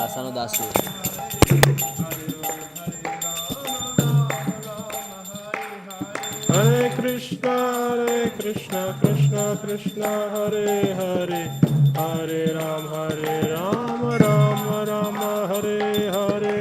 દાસાનો દાસુ. Hare Krishna, Krishna Krishna, Hare Hare, Hare Ram, Ram Ram, Hare Hare.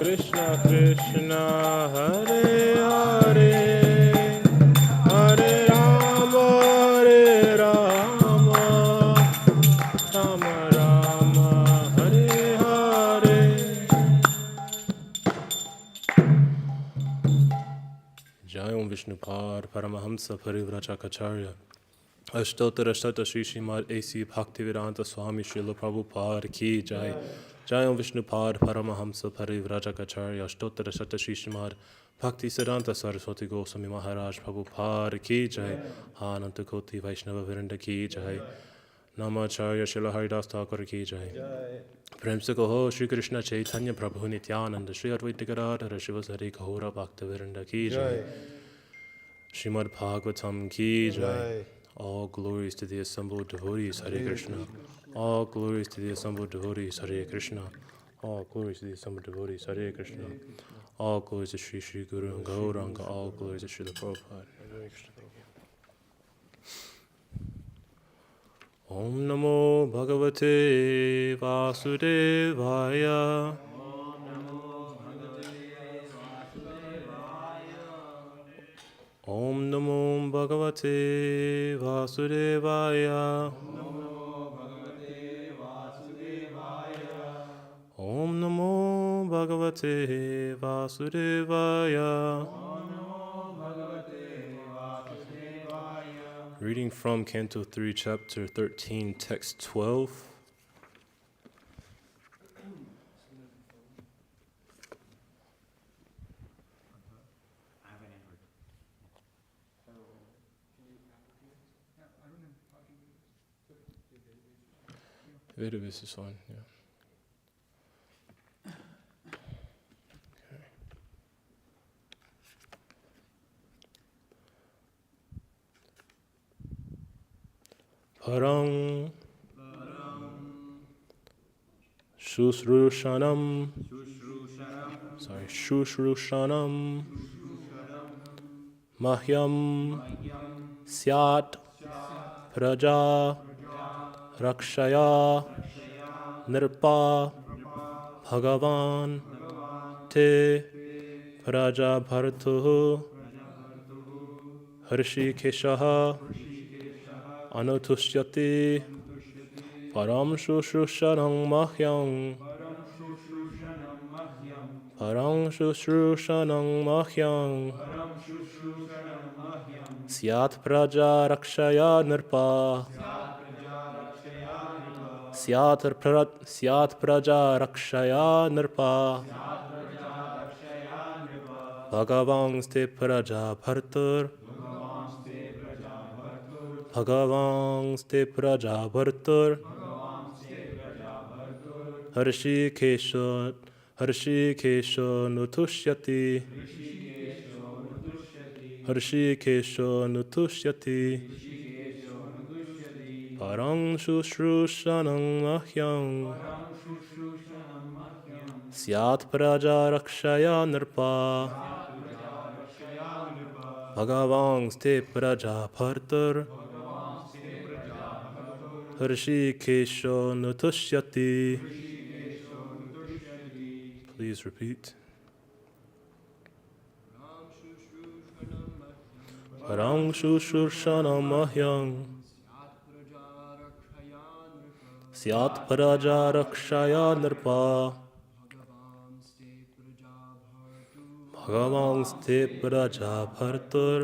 Krishna Krishna, Hare Hare, Hare Rama, Rama Rama, Hare Hare. Jai Vishnupad Paramahamsa Parivrajacacharya Ashtotara Shata Shri Srimad A.C. Bhaktivedanta Swami Srila Prabhupada Ki Jai. Jai Vishnupad Paramahamsa Parivrajacacharya Ashtotara Shata Shri Srimad Bhaktivedanta Saraswati Goswami Maharaj Prabhupada Ki Jai. Ananta Koti Vaishnava Virinda Ki Jai. Namacharya Srila Haridas Thakur Ki Jai. Prem se kaho Shri Krishna Chaitanya Prabhu Nityananda Shri Advaita Gadadhara Shiva Sari Kahora Bhakta Virinda Ki Jai. Srimad Bhagavatam Ki Jai. All glories to the assembled devotees, Hare Krishna. All glories to the assembled devotees, Hare Krishna. All glories to the assembled devotees, Hare Krishna. All glories to Sri Sri Guru and Gauranga. All glories to Srila Prabhupada. Om Namo Bhagavate Vasudevaya. Om Namo Bhagavate Vasudevaya. Om Namo Bhagavate Vasudevaya. Reading from Canto 3, Chapter 13, Text 12. This is fine, yeah. Paraṁ śuśrūṣaṇaṁ śuśrūṣaṇaṁ mahyam syāt prajā-rakṣayā nṛpa bhagavān te prajā-bhartuḥ hṛṣīkeśaḥ anutuṣyati param śuśrūṣaṇaṁ mahyam param śuśrūṣaṇaṁ mahyam syāt prajā-rakṣayā nṛpa syāt prajā-rakṣayā nṛpa bhagavāṁs te prajā-bhartur bhagavāṁs te prajā-bhartur hṛṣīkeśo nutuṣyati hṛṣīkeśo nutuṣyati paraṁ śuśrūṣaṇaṁ mahyam syāt prajā-rakṣayā nṛpa bhagavāṁs te prajā-bhartur hṛṣīkeśo nutuṣyati. Please repeat. Paraṁ śuśrūṣaṇaṁ mahyam. Syāt prajā-rakṣayā nṛpa. bhagavāṁs prajā-bhartur.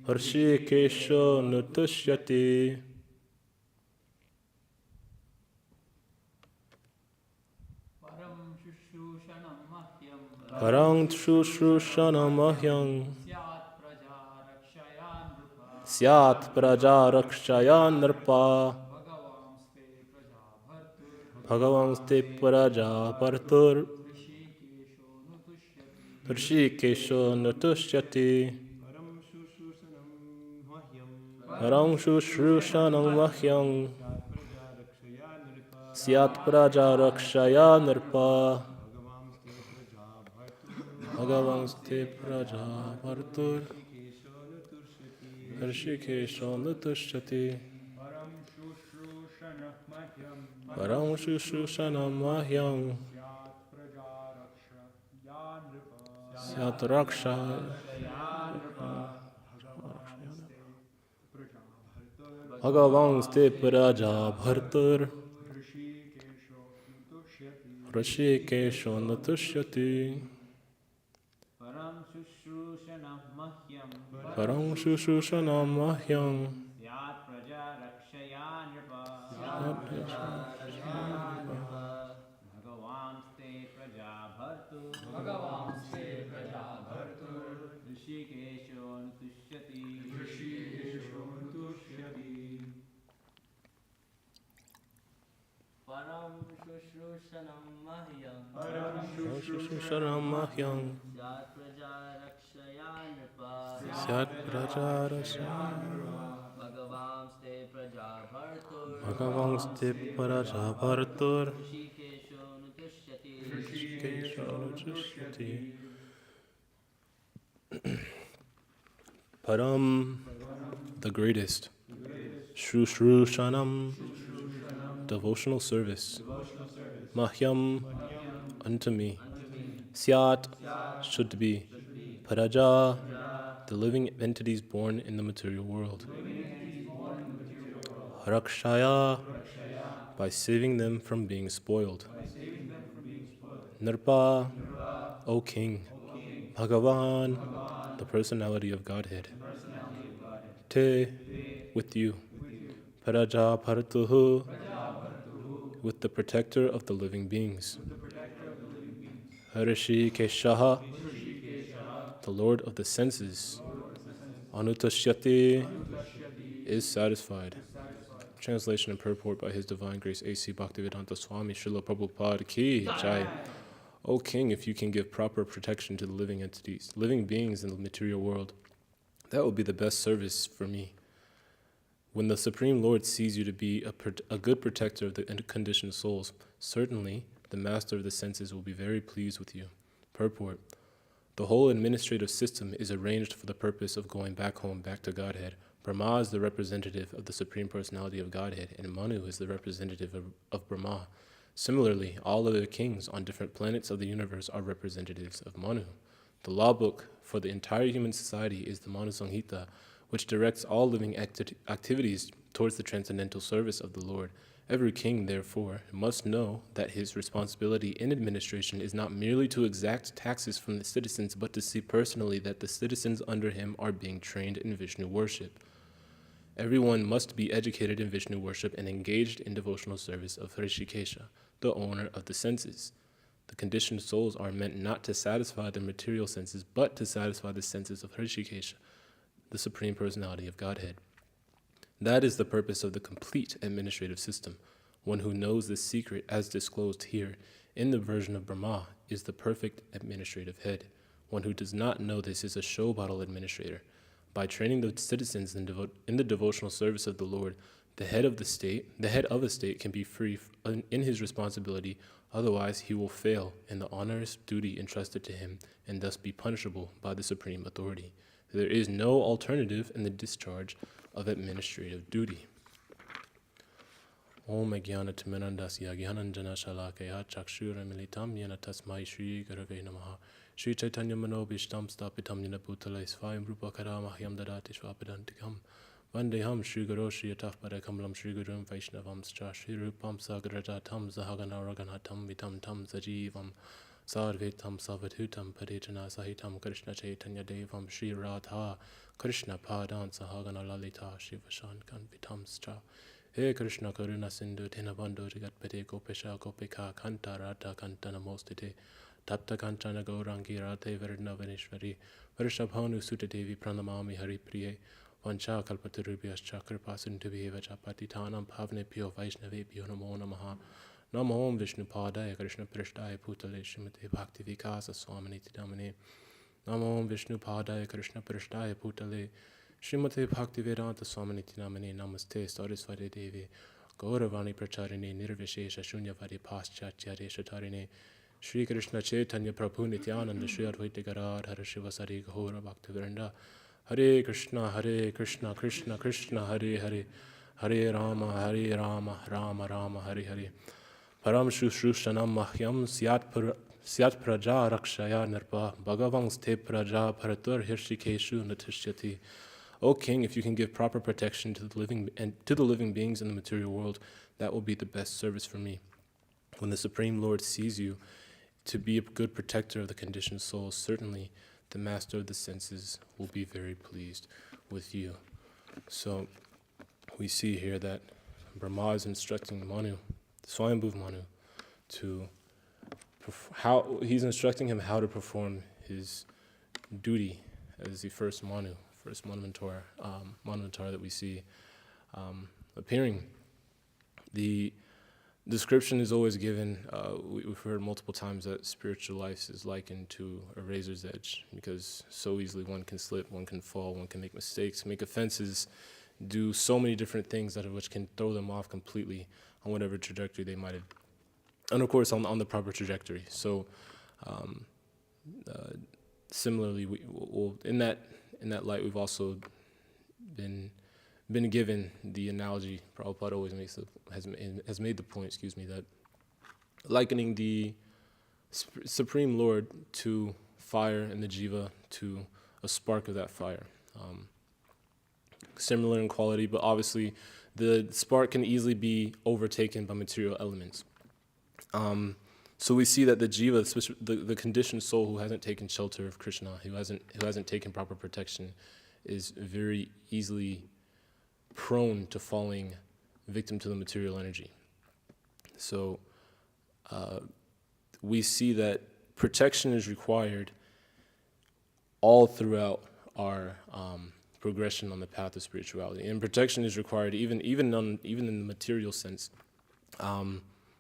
hṛṣīkeśo nutuṣyati. paraṁ śuśrūṣaṇaṁ mahyam. syāt prajā-rakṣayā nṛpa. bhagavāṁs prajā-bhartur. hṛṣīkeśo nutuṣyati. paraṁ śuśrūṣaṇaṁ mahyam. syāt prajā-rakṣayā nṛpa. bhagavāṁs prajā-bhartur. hṛṣīkeśo nutuṣyati. paraṁ śuśrūṣaṇaṁ mahyam. syāt-rakṣayā. bhagavāṁs prajā-bhartur. hṛṣīkeśo nutuṣyati. paraṁ śuśrūṣaṇaṁ mahyam. śuśrūṣaṇaṁ mahyam. syāt prajā-rakṣayā. bhagavāṁs prajā-bhartur. hṛṣīkeśo nutuṣyati. Param, the greatest. śuśrūṣaṇaṁ, devotional service. Mahyam, unto me. Syāt, should be. Prajā, the living entities born in the material world. Rakṣayā, by saving them from being spoiled. nṛpa, O King. Bhagavān, the personality of Godhead. Te, with you. prajā-bhartuḥ, with the protector of the living beings. hṛṣīkeśaḥ, the Lord of the senses. anutuṣyati, is satisfied. Translation and purport by His Divine Grace A.C. Bhaktivedanta Swami Srila Prabhupada ki jai. O King, if you can give proper protection to the living entities, living beings in the material world, that will be the best service for me. When the Supreme Lord sees you to be a good protector of the conditioned souls, certainly the master of the senses will be very pleased with you. Purport. The whole administrative system is arranged for the purpose of going back home, back to Godhead. Brahma is the representative of the Supreme Personality of Godhead, and Manu is the representative of Brahma. Similarly, all other kings on different planets of the universe are representatives of Manu. The law book for the entire human society is the Manu Samhita, which directs all living activities towards the transcendental service of the Lord. Every king, therefore, must know that his responsibility in administration is not merely to exact taxes from the citizens, but to see personally that the citizens under him are being trained in Vishnu worship. Everyone must be educated in Vishnu worship and engaged in devotional service of hṛṣīkeśo, the owner of the senses. The conditioned souls are meant not to satisfy the material senses, but to satisfy the senses of hṛṣīkeśo, the Supreme Personality of Godhead. That is the purpose of the complete administrative system. One who knows this secret, as disclosed here in the version of Brahma, is the perfect administrative head. One who does not know this is a show bottle administrator. By training the citizens in the devotional service of the Lord, the head of a state can be free in his responsibility, otherwise he will fail in the onerous duty entrusted to him and thus be punishable by the supreme authority. There is no alternative in the discharge of administrative duty. Om Jnana-timirandasya Jnananjana-shalakaya Chakshura-militam Yena Tasmai Shri Gurave Namaha Shri Chaitanya Manobhishtam Stapitam Yena Bhutale Svayam Rupakara Mahyam Dadati Swapadantikam Vandeham Shri Guru Shri Yataf Padakamalam Shri Gurum Vaishnavams Cha Shri Rupam Sagrajatam Zahagana-raganatam Vitam Tam Sajivam Sarvetam Savadhutam Padejana Sahitam Krishna Chaitanya Devam Shri Radha Krishna Padan Sahagana Lalita Shivashankan Vitam Cha He Krishna Karuna Sindhu Dhinabandhu Rigatpate Gopesha Gopika Kanta Radha Kanta Namostite Tapta Kanchana Gaurangi Radhe Verdna Vanishvari Varishabhanu Sutta Devi Pranamami Hari Priye Vancha Kalpatarubhyas Chakrapa Sindhubheva Chapatitanam Bhavne Pyo Vaishnave Pyo Namo Namaha Namo Om Vishnu Padaya Krishna Prishtaya Putale Shrimate Bhakti Vikasa Swaminiti Damane Namo Om Vishnu Padaya Krishna Prishtaya Putale Shrimate Bhakti Vedanta Swaminiti Namane Namaste Saraswati Devi Gauravani Pracharine Nirvishesha Shunyavadi Paschatya Shatarine Shri Krishna Chaitanya Prabhu Nityananda Shri Advaita Gadadhara Shivasari Gaura Bhakti Vrinda Hare Krishna Krishna Krishna Hare Hare Hare Rama Rama Rama Hare Hare param śuśrūṣaṇaṁ mahyam syāt prajā-rakṣayā nṛpa bhagavāṁs te prajā-bhartur hṛṣīkeśo nutuṣyati. O King, if you can give proper protection to the living beings in the material world, that will be the best service for me. When the Supreme Lord sees you to be a good protector of the conditioned soul, certainly the master of the senses will be very pleased with you. So we see here that Brahma is instructing Manu, Swayambhuv Manu, he's instructing him how to perform his duty as the first Manvantar that we see appearing. The description is always given, we've heard multiple times that spiritual life is likened to a razor's edge, because so easily one can slip, one can fall, one can make mistakes, make offenses, do so many different things which can throw them off completely on whatever trajectory they might have, and of course on the proper trajectory. So similarly, in that light, we've also been given the analogy. Prabhupada always has made the point, that likening the Supreme Lord to fire and the jiva to a spark of that fire. Similar in quality, but obviously the spark can easily be overtaken by material elements. So we see that the jiva, the conditioned soul who hasn't taken shelter of Krishna, who hasn't taken proper protection, is very easily prone to falling victim to the material energy. So we see that protection is required all throughout our progression on the path of spirituality, and protection is required even in the material sense.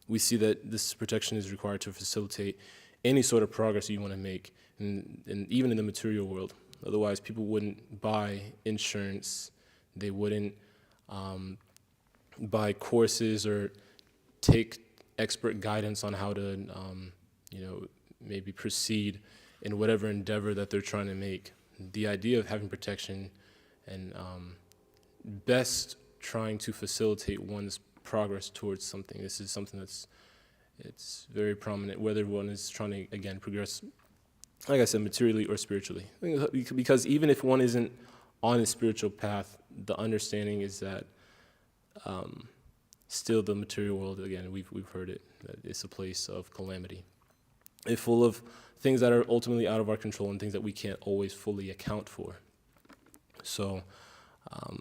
We see that this protection is required to facilitate any sort of progress you want to make, and even in the material world. Otherwise, people wouldn't buy insurance, they wouldn't buy courses or take expert guidance on how to, maybe proceed in whatever endeavor that they're trying to make. The idea of having protection and best trying to facilitate one's progress towards something. This is something it's very prominent, whether one is trying to, again, progress, like I said, materially or spiritually. Because even if one isn't on a spiritual path, the understanding is that still the material world, again, we've heard it, that it's a place of calamity. It's full of things that are ultimately out of our control and things that we can't always fully account for. So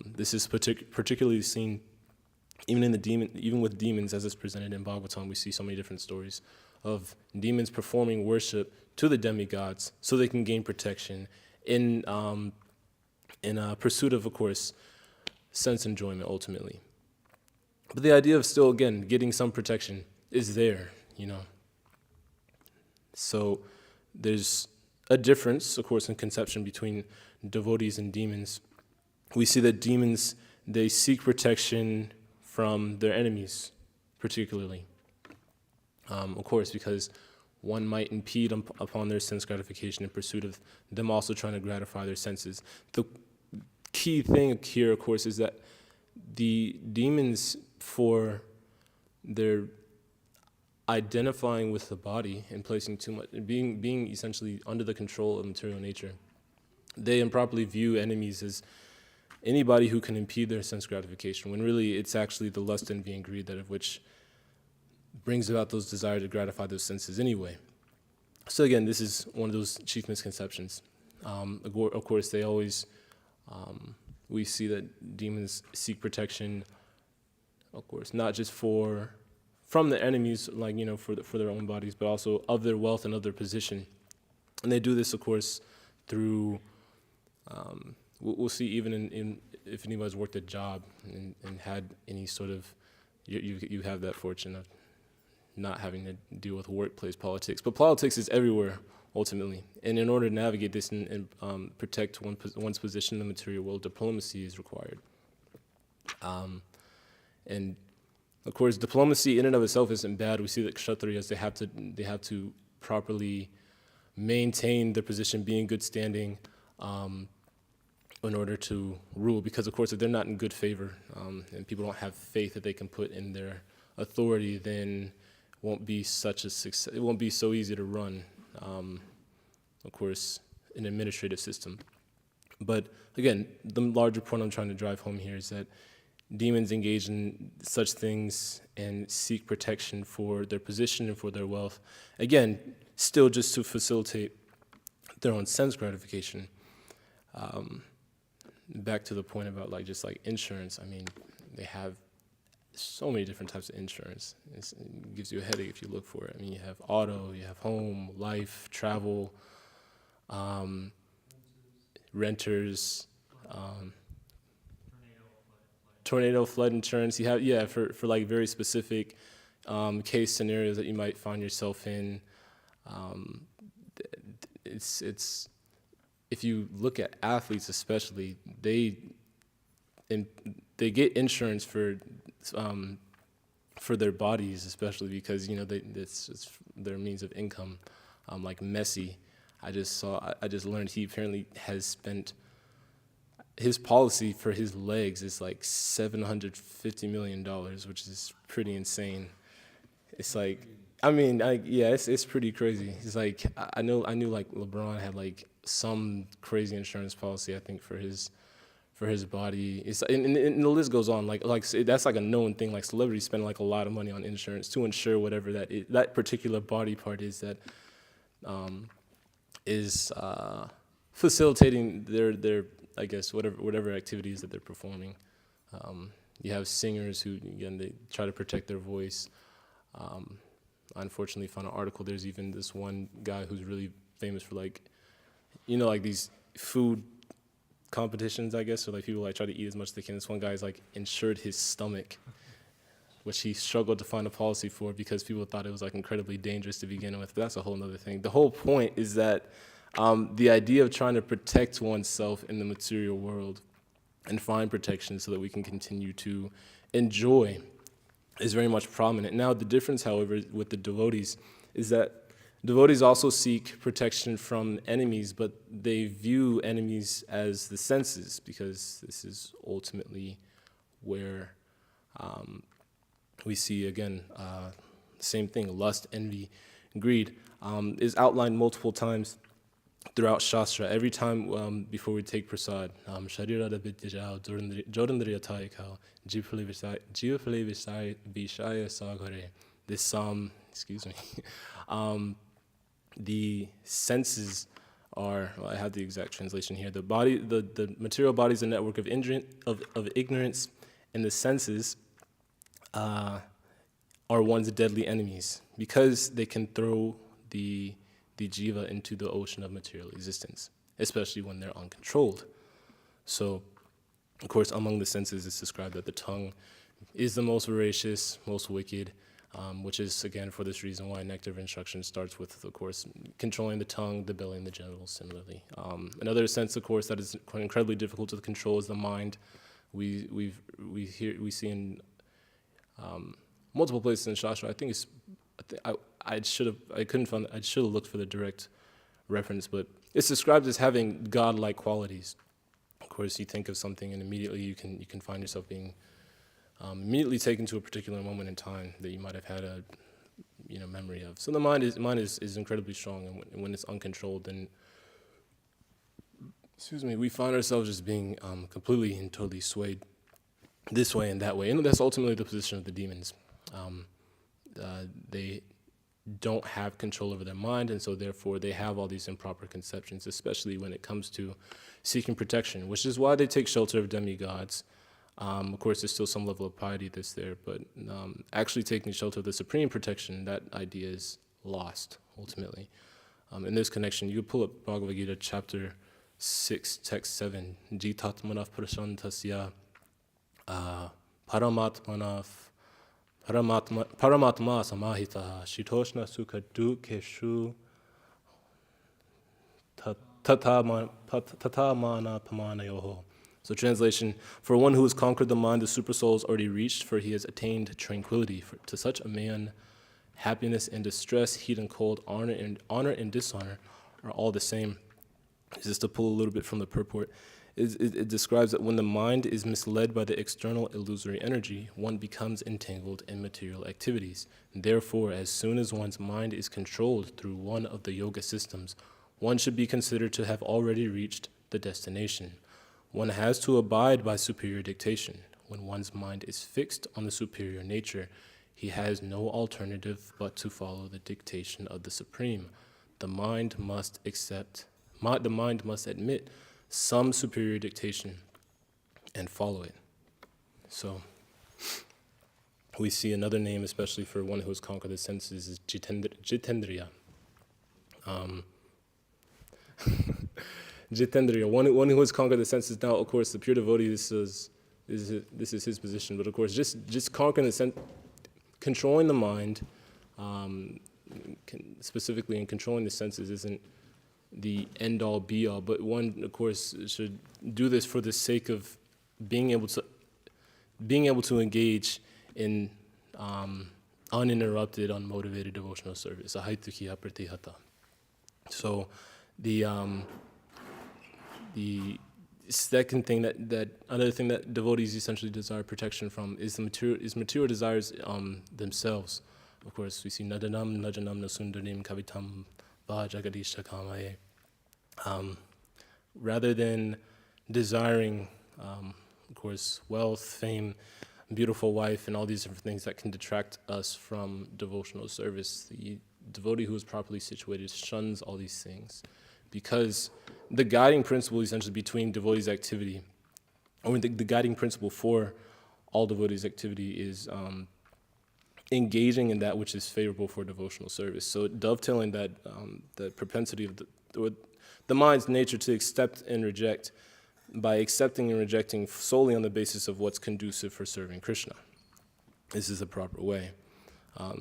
this is particularly seen even with demons, as it's presented in Bhagavatāṁ. We see so many different stories of demons performing worship to the demigods so they can gain protection in pursuit of course, sense enjoyment ultimately. But the idea of still, again, getting some protection is there, So there's a difference, of course, in conception between devotees and demons. We see that demons, they seek protection from their enemies, particularly. Of course, because one might impede upon their sense gratification in pursuit of them also trying to gratify their senses. The key thing here, of course, is that the demons, for their identifying with the body and placing too much, being essentially under the control of material nature, they improperly view enemies as anybody who can impede their sense gratification, when really it's actually the lust, envy, and greed that of which brings about those desires to gratify those senses anyway. So again, this is one of those chief misconceptions. Of course, they always, we see that demons seek protection, of course, not just from the enemies, like, for their own bodies, but also of their wealth and of their position. And they do this, of course, through, we'll see even in if anybody's worked a job and had any sort of, you have that fortune of not having to deal with workplace politics. But politics is everywhere, ultimately. And in order to navigate this and protect one's position in the material world, diplomacy is required. And of course, diplomacy in and of itself isn't bad. We see that kshatriyas, they have to properly maintain their position, be in good standing, in order to rule. Because of course, if they're not in good favor, and people don't have faith that they can put in their authority, then it won't be such a success. It won't be so easy to run, of course, an administrative system. But again, the larger point I'm trying to drive home here is that demons engage in such things and seek protection for their position and for their wealth. Again, still just to facilitate their own sense gratification. Back to the point about just like insurance. I mean, they have so many different types of insurance. It gives you a headache if you look for it. I mean, you have auto, you have home, life, travel, renters, tornado, flood insurance. You have, for like very specific case scenarios that you might find yourself in. It's if you look at athletes especially, they get insurance for their bodies, especially because it's their means of income. Like Messi, I just learned he apparently has spent, his policy for his legs is like $750 million, which is pretty insane. It's like, it's pretty crazy. It's like I knew like LeBron had like some crazy insurance policy, I think, for his body. It's and the list goes on. Like that's like a known thing. Like celebrities spend like a lot of money on insurance to insure whatever that particular body part is that is facilitating their I guess whatever activities that they're performing. You have singers who, again, they try to protect their voice. I unfortunately found an article. There's even this one guy who's really famous for like these food competitions, I guess, so like people like try to eat as much as they can. This one guy's like insured his stomach, which he struggled to find a policy for because people thought it was like incredibly dangerous to begin with. But that's a whole other thing. The whole point is that the idea of trying to protect oneself in the material world and find protection so that we can continue to enjoy is very much prominent. Now, the difference, however, with the devotees is that devotees also seek protection from enemies, but they view enemies as the senses, because this is ultimately where we see, again, same thing, lust, envy, greed, is outlined multiple times throughout Shastra. Every time before we take prasad, this the senses are, well, I have the exact translation here. The body, the material body is a network of ignorance, and the senses are one's deadly enemies because they can throw the jiva into the ocean of material existence, especially when they're uncontrolled. So, of course, among the senses, it's described that the tongue is the most voracious, most wicked, which is, again, for this reason why nectar of instruction starts with, of course, controlling the tongue, the belly, and the genitals, similarly. Another sense, of course, that is incredibly difficult to control is the mind. We see in multiple places in Shastra. I I couldn't find. I should have looked for the direct reference, but it's described as having God-like qualities. Of course, you think of something, and immediately you can find yourself being immediately taken to a particular moment in time that you might have had a memory of. So the mind is incredibly strong, and when it's uncontrolled, then we find ourselves just being completely and totally swayed this way and that way. And that's ultimately the position of the demons. They don't have control over their mind, and so therefore they have all these improper conceptions, especially when it comes to seeking protection, which is why they take shelter of demigods. Of course, there's still some level of piety that's there, but actually taking shelter of the supreme protection, that idea is lost, ultimately. In this connection, you could pull up Bhagavad Gita chapter 6, text 7, jitatmanaf prashantasya paramatma samahitaha shitoshna sukha dukeshu tatamana pamanayoho. So translation, for one who has conquered the mind, the super soul is already reached, for he has attained tranquility. To such a man, happiness and distress, heat and cold, honor and dishonor are all the same. Just to pull a little bit from the purport, it describes that when the mind is misled by the external illusory energy, one becomes entangled in material activities. Therefore, as soon as one's mind is controlled through one of the yoga systems, one should be considered to have already reached the destination. One has to abide by superior dictation. When one's mind is fixed on the superior nature, he has no alternative but to follow the dictation of the Supreme. The mind must admit some superior dictation and follow it. So we see another name, especially for one who has conquered the senses, is Jitendriya. Jitendriya, one who has conquered the senses. Now, of course, the pure devotee, this is his position. But of course, just conquering the sense, controlling the mind, specifically, and controlling the senses isn't the end-all, be-all. But one, of course, should do this for the sake of being able to engage in uninterrupted, unmotivated devotional service. So the second thing that another thing that devotees essentially desire protection from is material desires themselves. Of course, we see nadanam nasundarim kavitam vajagadisha kamaye. Rather than desiring, of course, wealth, fame, beautiful wife, and all these different things that can detract us from devotional service, the devotee who is properly situated shuns all these things, because the guiding principle essentially between devotees' activity, or the guiding principle for all devotees' activity is engaging in that which is favorable for devotional service. So dovetailing that the propensity of the mind's nature to accept and reject by accepting and rejecting solely on the basis of what's conducive for serving Krishna. This is the proper way. I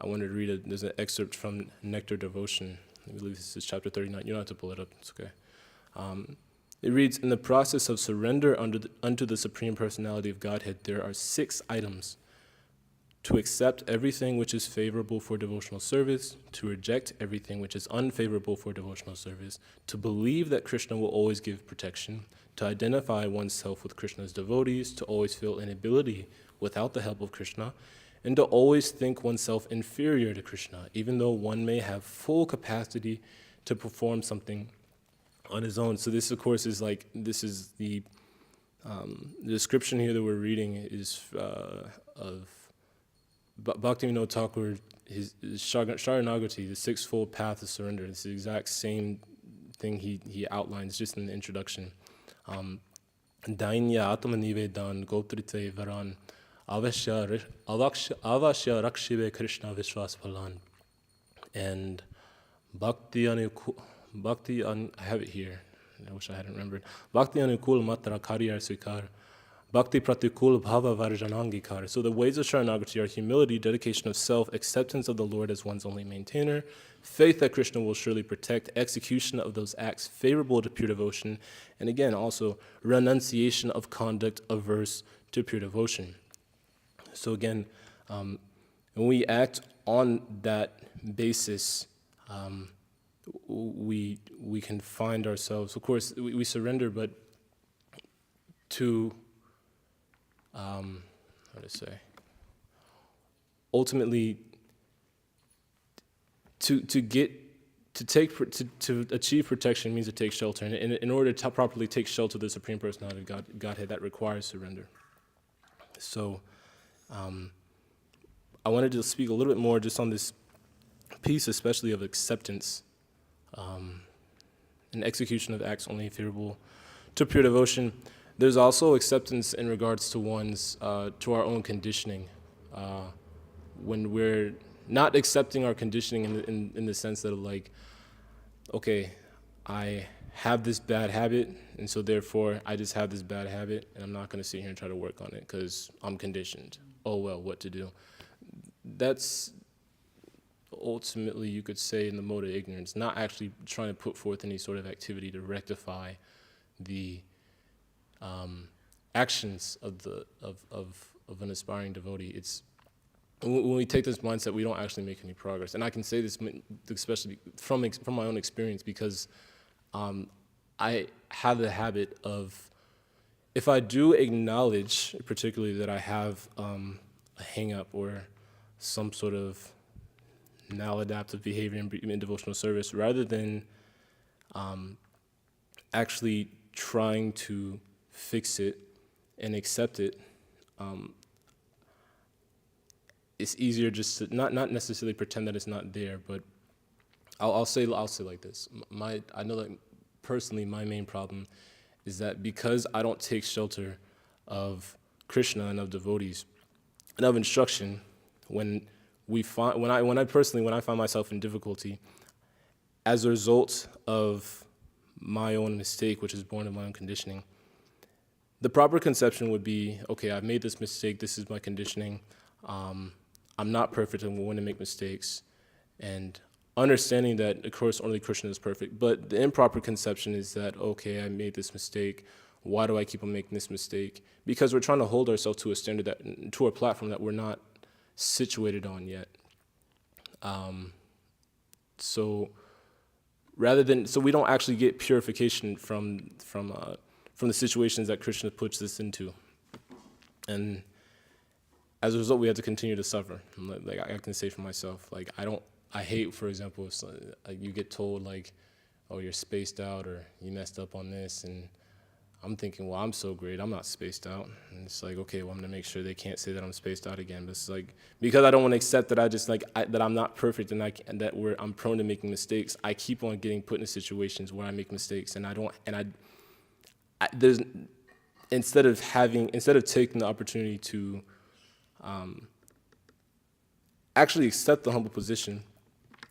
wanted to read there's an excerpt from Nectar Devotion. I believe this is chapter 39. You don't have to pull it up. It's okay. It reads, in the process of surrender unto the Supreme Personality of Godhead, there are 6 items: to accept everything which is favorable for devotional service, to reject everything which is unfavorable for devotional service, to believe that Krishna will always give protection, to identify oneself with Krishna's devotees, to always feel inability without the help of Krishna, and to always think oneself inferior to Krishna, even though one may have full capacity to perform something on his own. So this, of course, is the description here that we're reading is of Bhaktivinoda Thakur, his Sharanagati, the 6-fold path of surrender. It's the exact same thing he outlines just in the introduction. Dainya atmanivedan gotrite varan avashya-rakṣayā Krishna vishwas phalan. And I have it here. I wish I hadn't remembered. Bhakti anukul matra karyar svikar. Bhakti pratikul bhava varjanangikar. So the ways of Sharanagati are humility, dedication of self, acceptance of the Lord as one's only maintainer, faith that Krishna will surely protect, execution of those acts favorable to pure devotion, and again also renunciation of conduct averse to pure devotion. So again, And we act on that basis, we can find ourselves, of course, we surrender, but to, how to say, ultimately, to achieve protection means to take shelter, and in order to properly take shelter of the Supreme Personality of Godhead, that requires surrender. So, I wanted to speak a little bit more just on this piece, especially of acceptance, and execution of acts only favorable to pure devotion. There's also acceptance in regards to to our own conditioning, when we're not accepting our conditioning in the sense that, like, okay, I have this bad habit, and so therefore I just have this bad habit, and I'm not going to sit here and try to work on it because I'm conditioned. Oh well, what to do? That's ultimately, you could say, in the mode of ignorance, not actually trying to put forth any sort of activity to rectify the actions of an aspiring devotee. It's when we take this mindset, we don't actually make any progress. And I can say this especially from my own experience, because I have the habit of, if I do acknowledge particularly that I have a hang-up or some sort of maladaptive behavior in devotional service, rather than actually trying to fix it and accept it, it's easier just to not necessarily pretend that it's not there, but I'll say like this. I know that personally my main problem is that because I don't take shelter of Krishna and of devotees and of instruction, when I find myself in difficulty as a result of my own mistake, which is born of my own conditioning, the proper conception would be, okay, I've made this mistake, this is my conditioning, I'm not perfect, I'm going to make mistakes, and understanding that, of course, only Krishna is perfect, but the improper conception is that, okay, I made this mistake, why do I keep on making this mistake? Because we're trying to hold ourselves to a standard, to a platform that we're not situated on yet. So we don't actually get purification from the situations that Krishna puts us into, and as a result, we have to continue to suffer. Like I can say for myself, like I hate, for example, if you get told, like, oh, you're spaced out or you messed up on this, and I'm thinking, well, I'm so great, I'm not spaced out. And it's like, okay, well, I'm gonna make sure they can't say that I'm spaced out again. But it's like, because I don't want to accept that that I'm not perfect and that I'm prone to making mistakes, I keep on getting put in situations where I make mistakes, and instead of taking the opportunity to actually accept the humble position,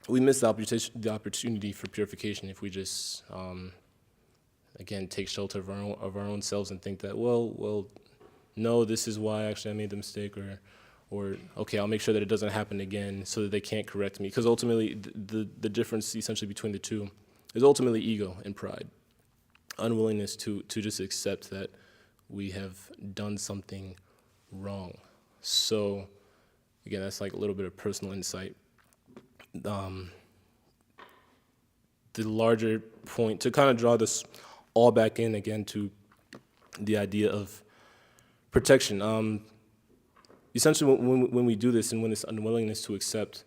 we miss the opportunity for purification if we just again take shelter of our own selves and think that, well, no, this is why actually I made the mistake, or okay, I'll make sure that it doesn't happen again so that they can't correct me. Because ultimately, the difference essentially between the two is ultimately ego and pride, unwillingness to just accept that we have done something wrong. So again, that's like a little bit of personal insight. The larger point, to kind of draw this all back in again to the idea of protection. Essentially, when we do this and when this unwillingness to accept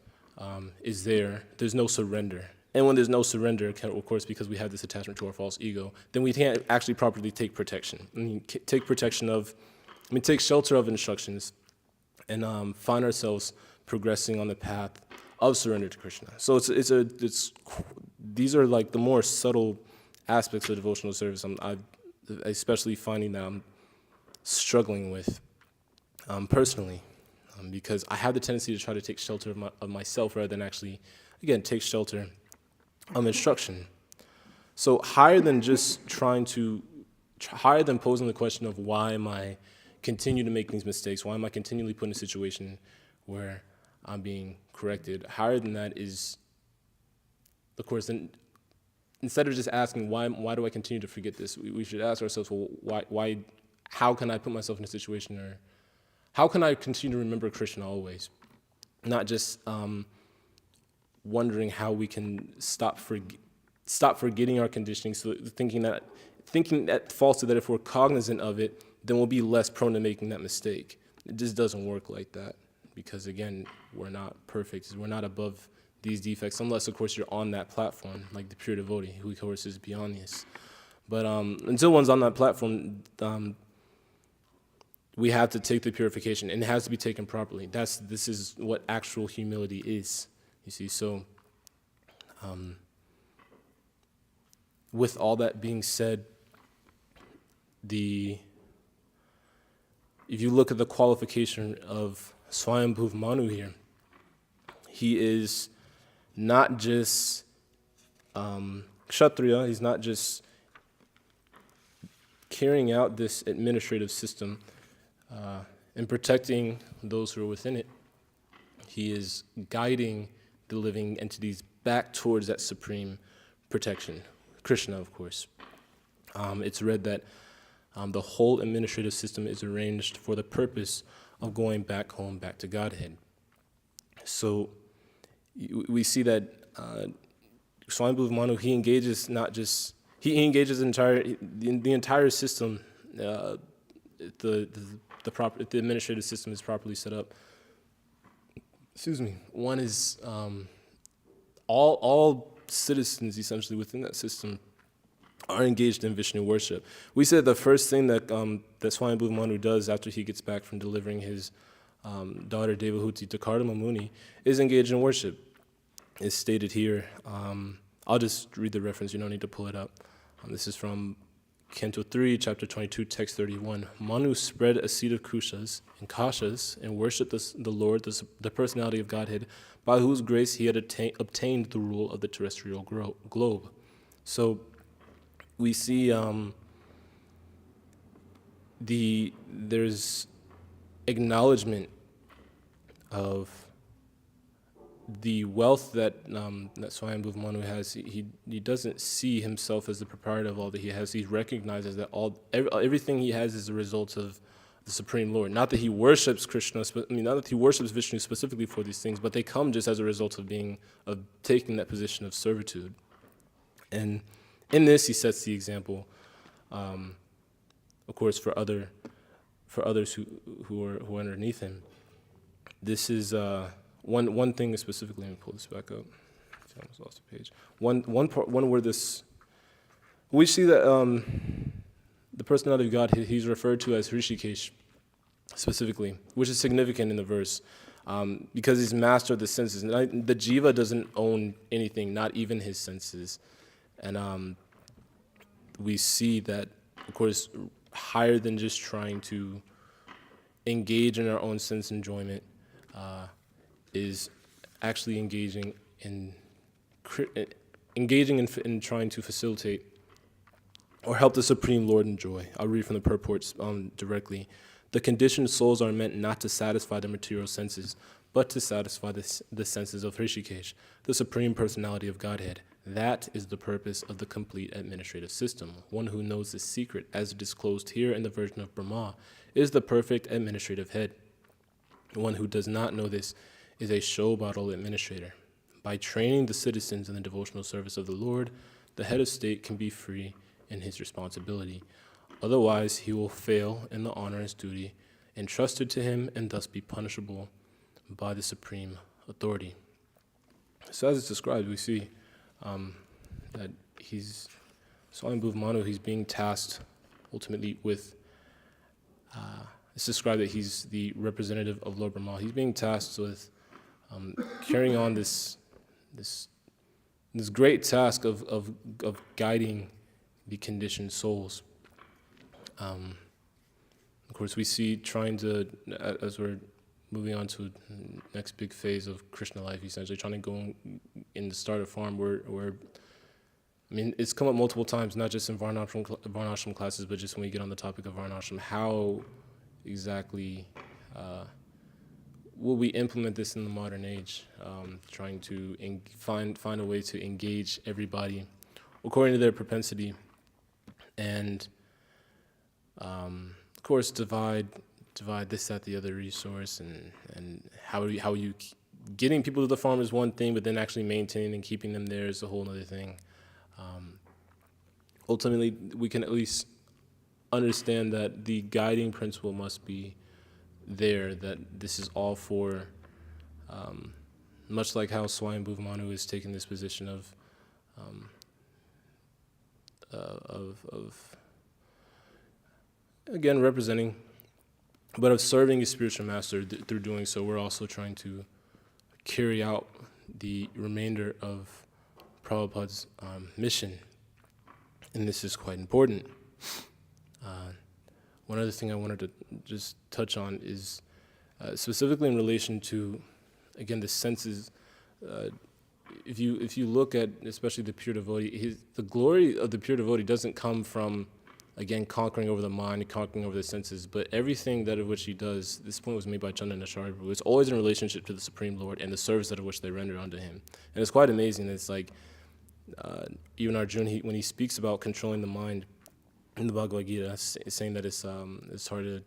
is there's no surrender. And when there's no surrender, of course, because we have this attachment to our false ego, then we can't actually properly take protection. Take shelter of instructions and find ourselves progressing on the path of surrender to Krishna. So these are like the more subtle aspects of devotional service. I'm especially finding that I'm struggling with personally, because I have the tendency to try to take shelter of myself rather than actually, again, take shelter of instruction. So higher than posing the question of why am I continue to make these mistakes, why am I continually put in a situation where I'm being corrected, higher than that is, of course, then instead of just asking why do I continue to forget this, we should ask ourselves, well, why, how can I put myself in a situation, or how can I continue to remember Krishna always? not just wondering how we can stop forgetting our conditioning, so thinking that falsely that if we're cognizant of it, then we'll be less prone to making that mistake. It just doesn't work like that, because again, we're not perfect. We're not above these defects, unless of course you're on that platform, like the pure devotee, who of course is beyond this. But until one's on that platform, we have to take the purification, and it has to be taken properly. This is what actual humility is, you see. So with all that being said, if you look at the qualification of Swayambhuv Manu here, he is not just kshatriya, he's not just carrying out this administrative system and protecting those who are within it. He is guiding the living entities back towards that supreme protection, Krishna, of course. It's read that the whole administrative system is arranged for the purpose of going back home, back to Godhead. So we see that Swayambhuv Manu, he engages the entire system. If the administrative system is properly set up. One is all citizens essentially within that system are engaged in Vishnu worship. We said the first thing that Swayambhuv Manu does after he gets back from delivering his daughter Devahuti to Kardama Muni is engage in worship. It's stated here. I'll just read the reference. You don't need to pull it up. This is from Canto 3, Chapter 22, Text 31. Manu spread a seed of kushas and kashas and worshipped the Lord, the personality of Godhead, by whose grace he had obtained the rule of the terrestrial globe. So we see there's acknowledgement of the wealth that Swayambhuv Manu has. He doesn't see himself as the proprietor of all that he has. He recognizes that everything he has is a result of the Supreme Lord. Not that he worships Krishna, not that he worships Vishnu specifically for these things, but they come just as a result of taking that position of servitude. And in this, he sets the example, of course, for others who are underneath him. This is one thing specifically. Let me pull this back up. I almost lost the page. One where this, we see that the personality of God, he's referred to as hṛṣīkeśo specifically, which is significant in the verse, because he's master of the senses. And the jiva doesn't own anything, not even his senses. And we see that, of course, higher than just trying to engage in our own sense enjoyment, is actually engaging in trying to facilitate or help the Supreme Lord enjoy. I'll read from the purports directly. The conditioned souls are meant not to satisfy the material senses, but to satisfy the senses of hṛṣīkeśo, the Supreme Personality of Godhead. That is the purpose of the complete administrative system. One who knows this secret, as disclosed here in the version of Brahma, is the perfect administrative head. One who does not know this is a show bottle administrator. By training the citizens in the devotional service of the Lord, the head of state can be free in his responsibility. Otherwise, he will fail in the onerous duty entrusted to him and thus be punishable by the supreme authority. So as it's described, we see that Swayambhuv Manu, he's being tasked ultimately with, it's described that he's the representative of Lord Brahma. He's being tasked with carrying on this great task of guiding the conditioned souls. Of course, we see trying to, as we're moving on to the next big phase of Krishna life, essentially trying to go in the start of farm where it's come up multiple times, not just in Varnashram classes, but just when we get on the topic of Varnashram, how exactly will we implement this in the modern age, trying to find a way to engage everybody according to their propensity, and of course divide this, that, the other resource, and how you getting people to the farm is one thing, but then actually maintaining and keeping them there is a whole other thing. Ultimately, we can at least understand that the guiding principle must be there, that this is all for, much like how Swayam Bhuvamanu is taking this position of again, representing, but of serving a spiritual master. Through doing so, we're also trying to carry out the remainder of Prabhupada's mission. And this is quite important. One other thing I wanted to just touch on is specifically in relation to, again, the senses. If you look at especially the pure devotee, the glory of the pure devotee doesn't come from, again, conquering over the mind, conquering over the senses, but everything that of which he does, this point was made by Chandan Acharya Prabhu, it's always in relationship to the Supreme Lord and the service that of which they render unto him. And it's quite amazing. It's like, even Arjuna, when he speaks about controlling the mind in the Bhagavad Gita, saying that it's hard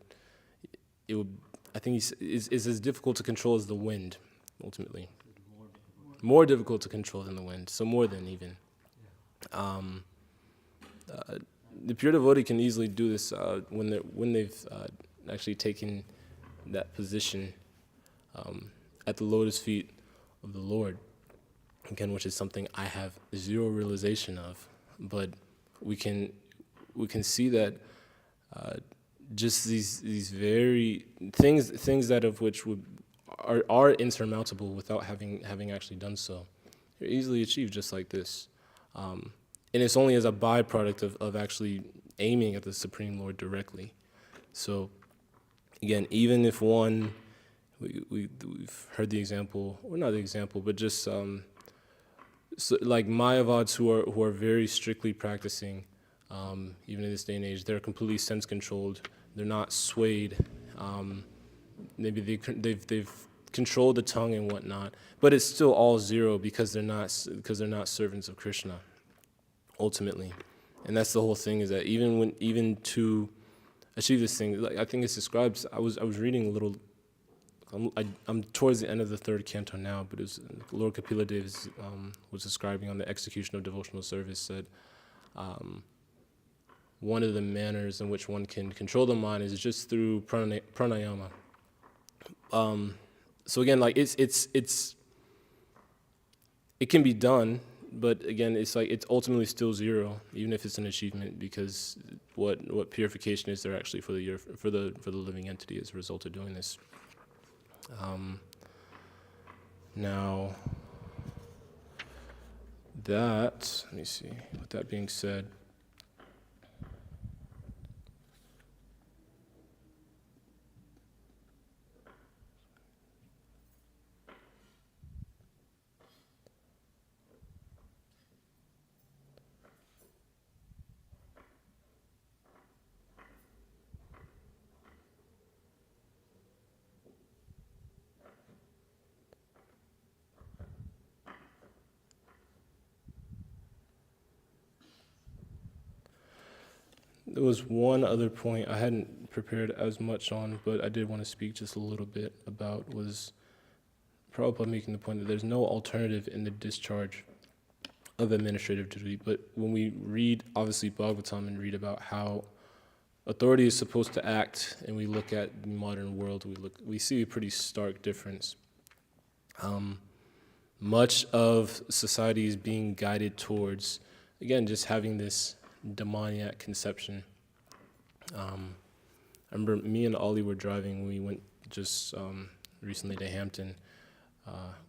to, I think it's as difficult to control as the wind, ultimately. More difficult to control than the wind, so more than even. The pure devotee can easily do this when they've actually taken that position at the lotus feet of the Lord. Again, which is something I have zero realization of, but we can see that just these very things that of which are insurmountable without having actually done so, they're easily achieved just like this. And it's only as a byproduct of actually aiming at the Supreme Lord directly. So, again, even if we've heard the example, or not the example, but just so like Mayavads who are very strictly practicing, even in this day and age, they're completely sense controlled. They're not swayed. Maybe they've controlled the tongue and whatnot, but it's still all zero because they're not servants of Krishna. Ultimately, and that's the whole thing, is that even to achieve this thing, like I think it's described. I was reading a little. I'm towards the end of the third canto now, but it was Lord Kapila Dev was describing on the execution of devotional service that one of the manners in which one can control the mind is just through pranayama. So again, like it can be done. But again, it's like it's ultimately still zero, even if it's an achievement, because what purification is there actually for the living entity as a result of doing this. Now, let me see. With that being said, there was one other point I hadn't prepared as much on, but I did want to speak just a little bit about, was Prabhupada making the point that there's no alternative in the discharge of administrative duty. But when we read, obviously, Bhagavatam and read about how authority is supposed to act, and we look at the modern world, we see a pretty stark difference. Much of society is being guided towards, again, just having this demoniac conception. I remember me and Ollie were driving when we went just recently to Hampton.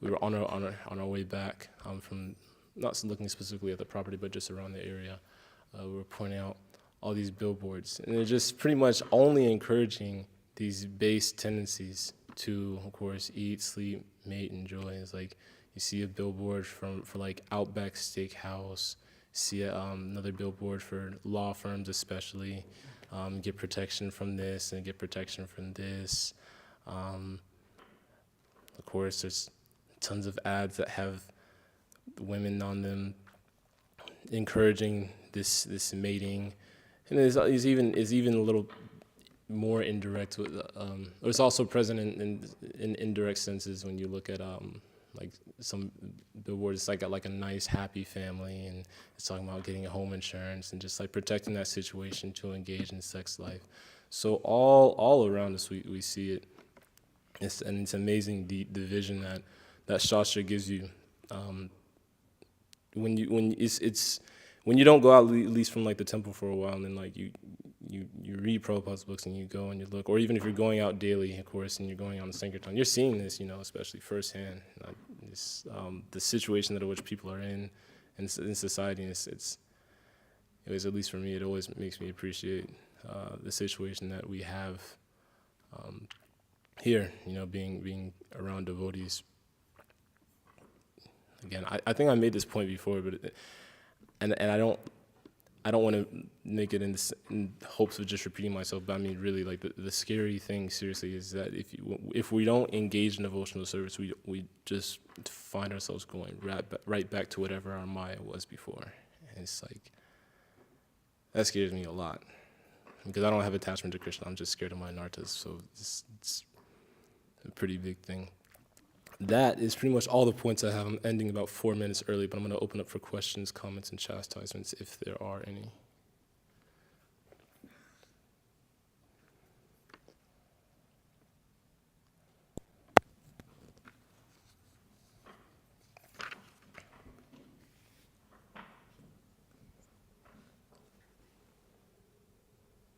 We were on our way back from, not looking specifically at the property, but just around the area. We were pointing out all these billboards, and they're just pretty much only encouraging these base tendencies to, of course, eat, sleep, mate, enjoy. It's like you see a billboard for like Outback Steakhouse. See another billboard for law firms, especially, get protection from this and get protection from this. Of course, there's tons of ads that have women on them encouraging this mating, and there's even a little more indirect with, or it's also present in indirect senses when you look at like some billboards. It's like a nice happy family, and it's talking about getting a home insurance and just like protecting that situation to engage in sex life. So all around us we see it. It's amazing the vision that Shastra gives you. When you don't go out, at least from like the temple for a while, and then like you read Prabhupada's books and you go and you look, or even if you're going out daily, of course, and you're going out in Sankirtan, you're seeing this, especially firsthand. The situation that which people are in society, at least for me, it always makes me appreciate the situation that we have here, being around devotees. Again, I think I made this point before, but and I don't want to make it in hopes of just repeating myself. But I mean, really, like the scary thing, seriously, is that if we don't engage in devotional service, we just find ourselves going right back to whatever our Maya was before, and it's like that scares me a lot because I don't have attachment to Krishna. I'm just scared of my anarthas, so it's a pretty big thing. That is pretty much all the points I have. I'm ending about 4 minutes early, but I'm going to open up for questions, comments, and chastisements if there are any.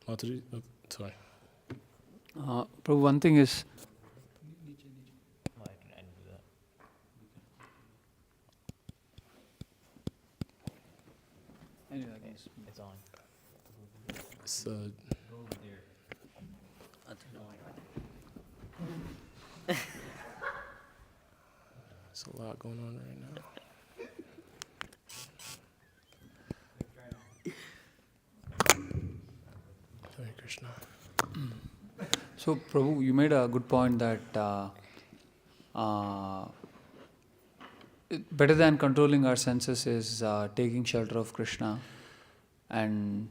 Mataji? Oh, sorry. Prabhu, one thing is, It's on. It's, there's a lot going on right now. Hare Krishna. so Prabhu, you made a good point that better than controlling our senses is taking shelter of Krishna and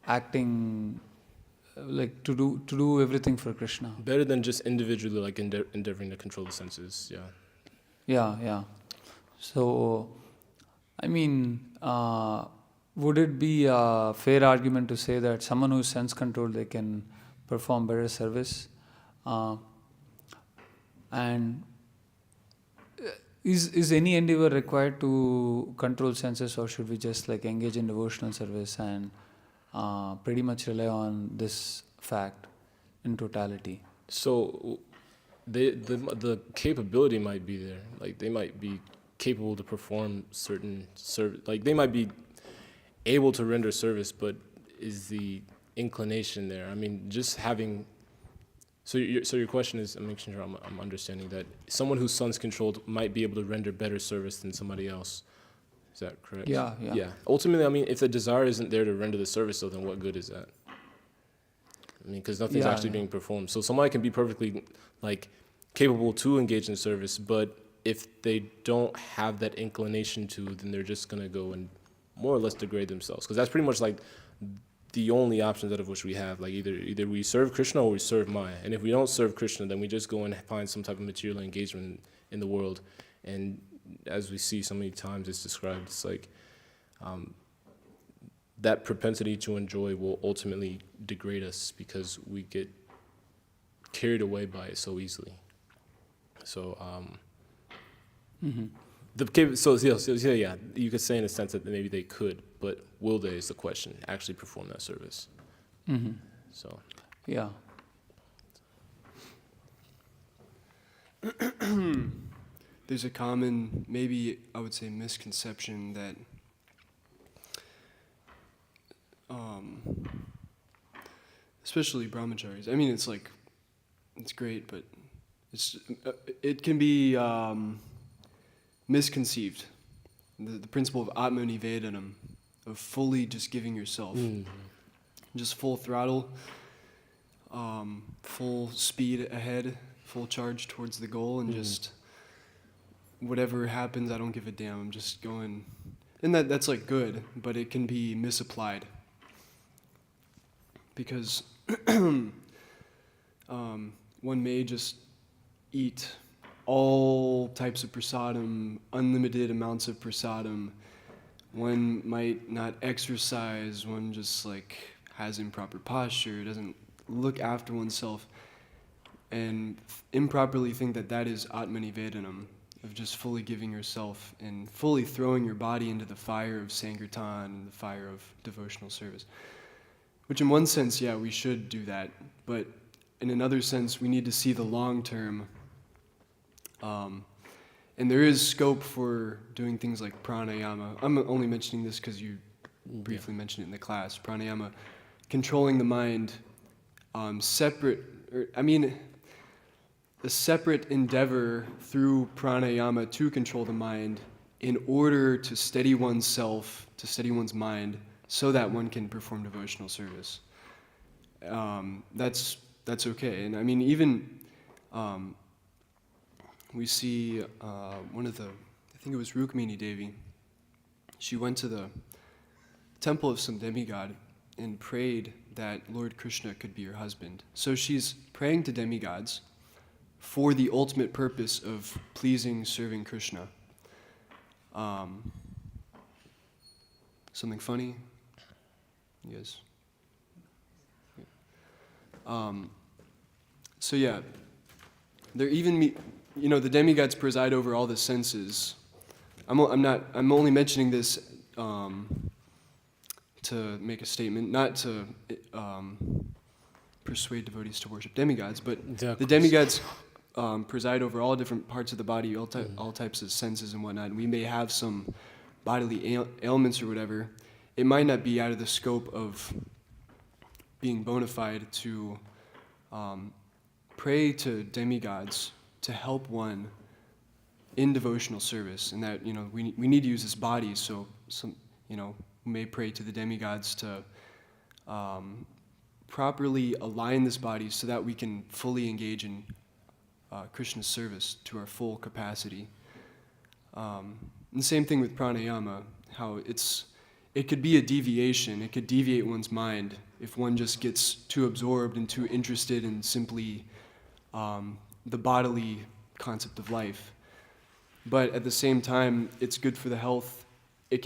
acting like to do everything for Krishna. Better than just individually like endeavoring to control the senses, yeah. Yeah. So, I mean, would it be a fair argument to say that someone who's sense controlled, they can perform better service? And is any endeavor required to control senses, or should we just like engage in devotional service and pretty much rely on this fact in totality? So the capability might be there. Like they might be capable to perform certain service. Like they might be able to render service, but is the inclination there? I mean, just having. So your question is, I'm making sure I'm understanding that someone who's sense controlled might be able to render better service than somebody else. Is that correct? Yeah. Ultimately, I mean, if the desire isn't there to render the service, though, then what good is that? I mean, because nothing's actually being performed. So somebody can be perfectly like capable to engage in service, but if they don't have that inclination to, then they're just gonna go and more or less degrade themselves. Because that's pretty much like the only options out of which we have. Like either we serve Krishna or we serve Maya. And if we don't serve Krishna, then we just go and find some type of material engagement in the world. And as we see so many times it's described, it's like that propensity to enjoy will ultimately degrade us because we get carried away by it so easily. So, yeah, you could say in a sense that maybe they could, but will they is the question, actually perform that service. Mm-hmm. So. Yeah. There's a common, maybe I would say, misconception that especially brahmacharis. I mean, it's great, but it can be misconceived. The principle of atmanivedanam, of fully just giving yourself, just full throttle, full speed ahead, full charge towards the goal, and just whatever happens, I don't give a damn. I'm just going, and that's like good, but it can be misapplied because one may just eat all types of prasadam, unlimited amounts of prasadam. One might not exercise, one just like has improper posture, doesn't look after oneself, and improperly think that that is atmanivedanam, of just fully giving yourself and fully throwing your body into the fire of sankirtan and the fire of devotional service. Which in one sense, yeah, we should do that, but in another sense, we need to see the long term. And there is scope for doing things like pranayama. I'm only mentioning this because you briefly mentioned it in the class. Pranayama, controlling the mind, a separate endeavor through pranayama to control the mind in order to steady oneself, to steady one's mind, so that one can perform devotional service. That's okay. And I mean, even we see one of the, I think it was Rukmini Devi, she went to the temple of some demigod and prayed that Lord Krishna could be her husband. So she's praying to demigods for the ultimate purpose of pleasing, serving Krishna. Something funny? Yes. So yeah, there even the demigods preside over all the senses. I'm only mentioning this to make a statement, not to persuade devotees to worship demigods, but the demigods preside over all different parts of the body, all types of senses and whatnot. And we may have some bodily ailments or whatever. It might not be out of the scope of being bona fide to pray to demigods to help one in devotional service, and that we need to use this body. So we may pray to the demigods to properly align this body so that we can fully engage in Krishna's service to our full capacity. And the same thing with pranayama, how it could be a deviation. It could deviate one's mind if one just gets too absorbed and too interested in simply the bodily concept of life. But at the same time, it's good for the health. It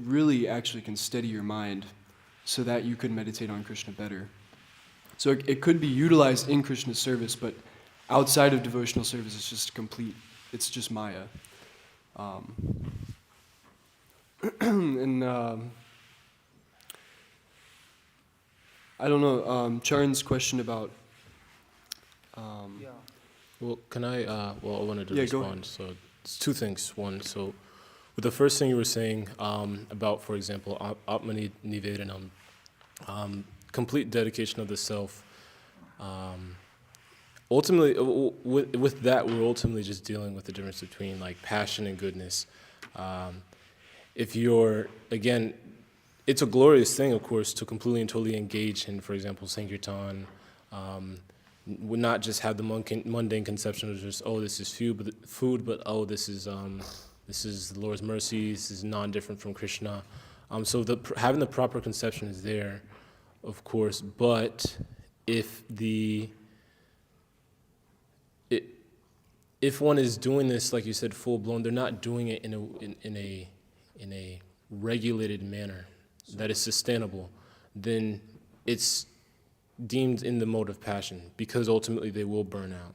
really actually can steady your mind so that you could meditate on Krishna better. So it could be utilized in Krishna's service, but outside of devotional service, it's just maya. And I don't know, Charan's question about Well, can I, I wanted to Yeah, respond. So it's two things. One, so with the first thing you were saying about, for example, Atmani Nivedanam, complete dedication of the self. Ultimately, with that, we're ultimately just dealing with the difference between like passion and goodness. If you're, again, it's a glorious thing, of course, to completely and totally engage in, for example, Sankirtan, would not just have the mundane conception of just, oh, this is food, but oh, this is the Lord's mercy. This is non-different from Krishna. So having the proper conception is there, of course. But if one is doing this, like you said, full blown, they're not doing it in a regulated manner that is sustainable. Then it's deemed in the mode of passion, because ultimately they will burn out.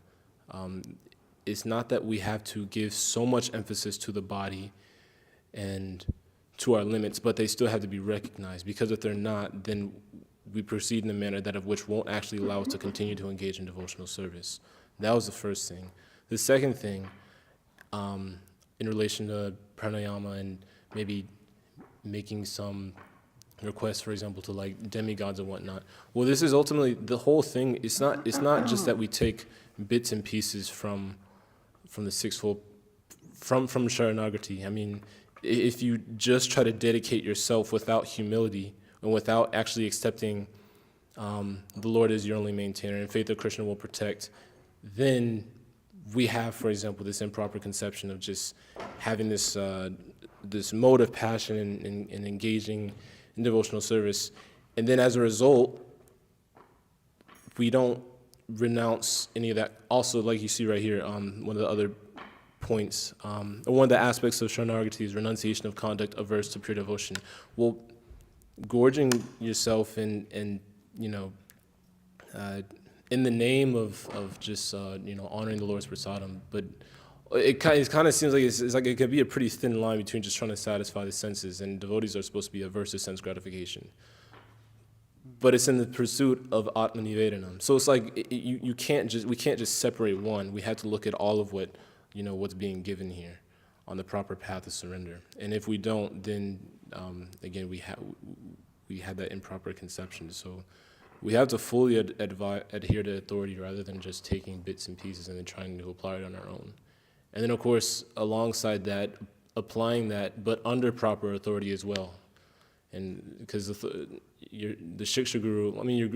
It's not that we have to give so much emphasis to the body and to our limits, but they still have to be recognized, because if they're not, then we proceed in a manner that of which won't actually allow us to continue to engage in devotional service. That was the first thing. The second thing, in relation to pranayama and maybe making some requests, for example, to like demigods and whatnot. Well, this is ultimately the whole thing. It's not just that we take bits and pieces from the sixfold, from Sharanagati. I mean, if you just try to dedicate yourself without humility and without actually accepting the Lord as your only maintainer and faith that Krishna will protect, then we have, for example, this improper conception of just having this mode of passion and engaging in devotional service, and then as a result, we don't renounce any of that. Also, like you see right here, one of the other points, or one of the aspects of Sharanagati is renunciation of conduct averse to pure devotion. Well, gorging yourself in in the name of just honoring the Lord's prasadam, but it kind of seems like it's like it could be a pretty thin line between just trying to satisfy the senses, and devotees are supposed to be averse to sense gratification. But it's in the pursuit of Atma Nivedanam. So it's like we can't just separate one. We have to look at all of what's being given here on the proper path of surrender. And if we don't, then again we have that improper conception. So we have to fully adhere to authority rather than just taking bits and pieces and then trying to apply it on our own. And then of course alongside that, applying that, but under proper authority as well. And because the Shiksha Guru, I mean, your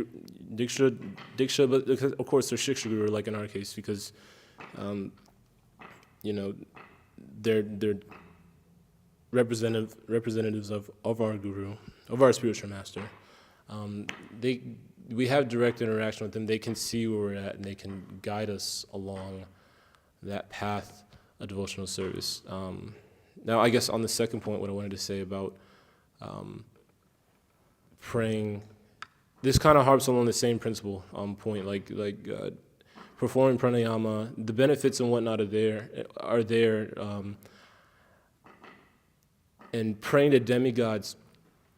Diksha, but because, of course, they're Shiksha Guru, like in our case, because, they're representatives of our Guru, of our spiritual master. We have direct interaction with them. They can see where we're at, and they can guide us along that path of devotional service. Now, I guess on the second point, what I wanted to say about praying, this kind of harps along the same principle point, like performing pranayama. The benefits and whatnot are there, and praying to demigods.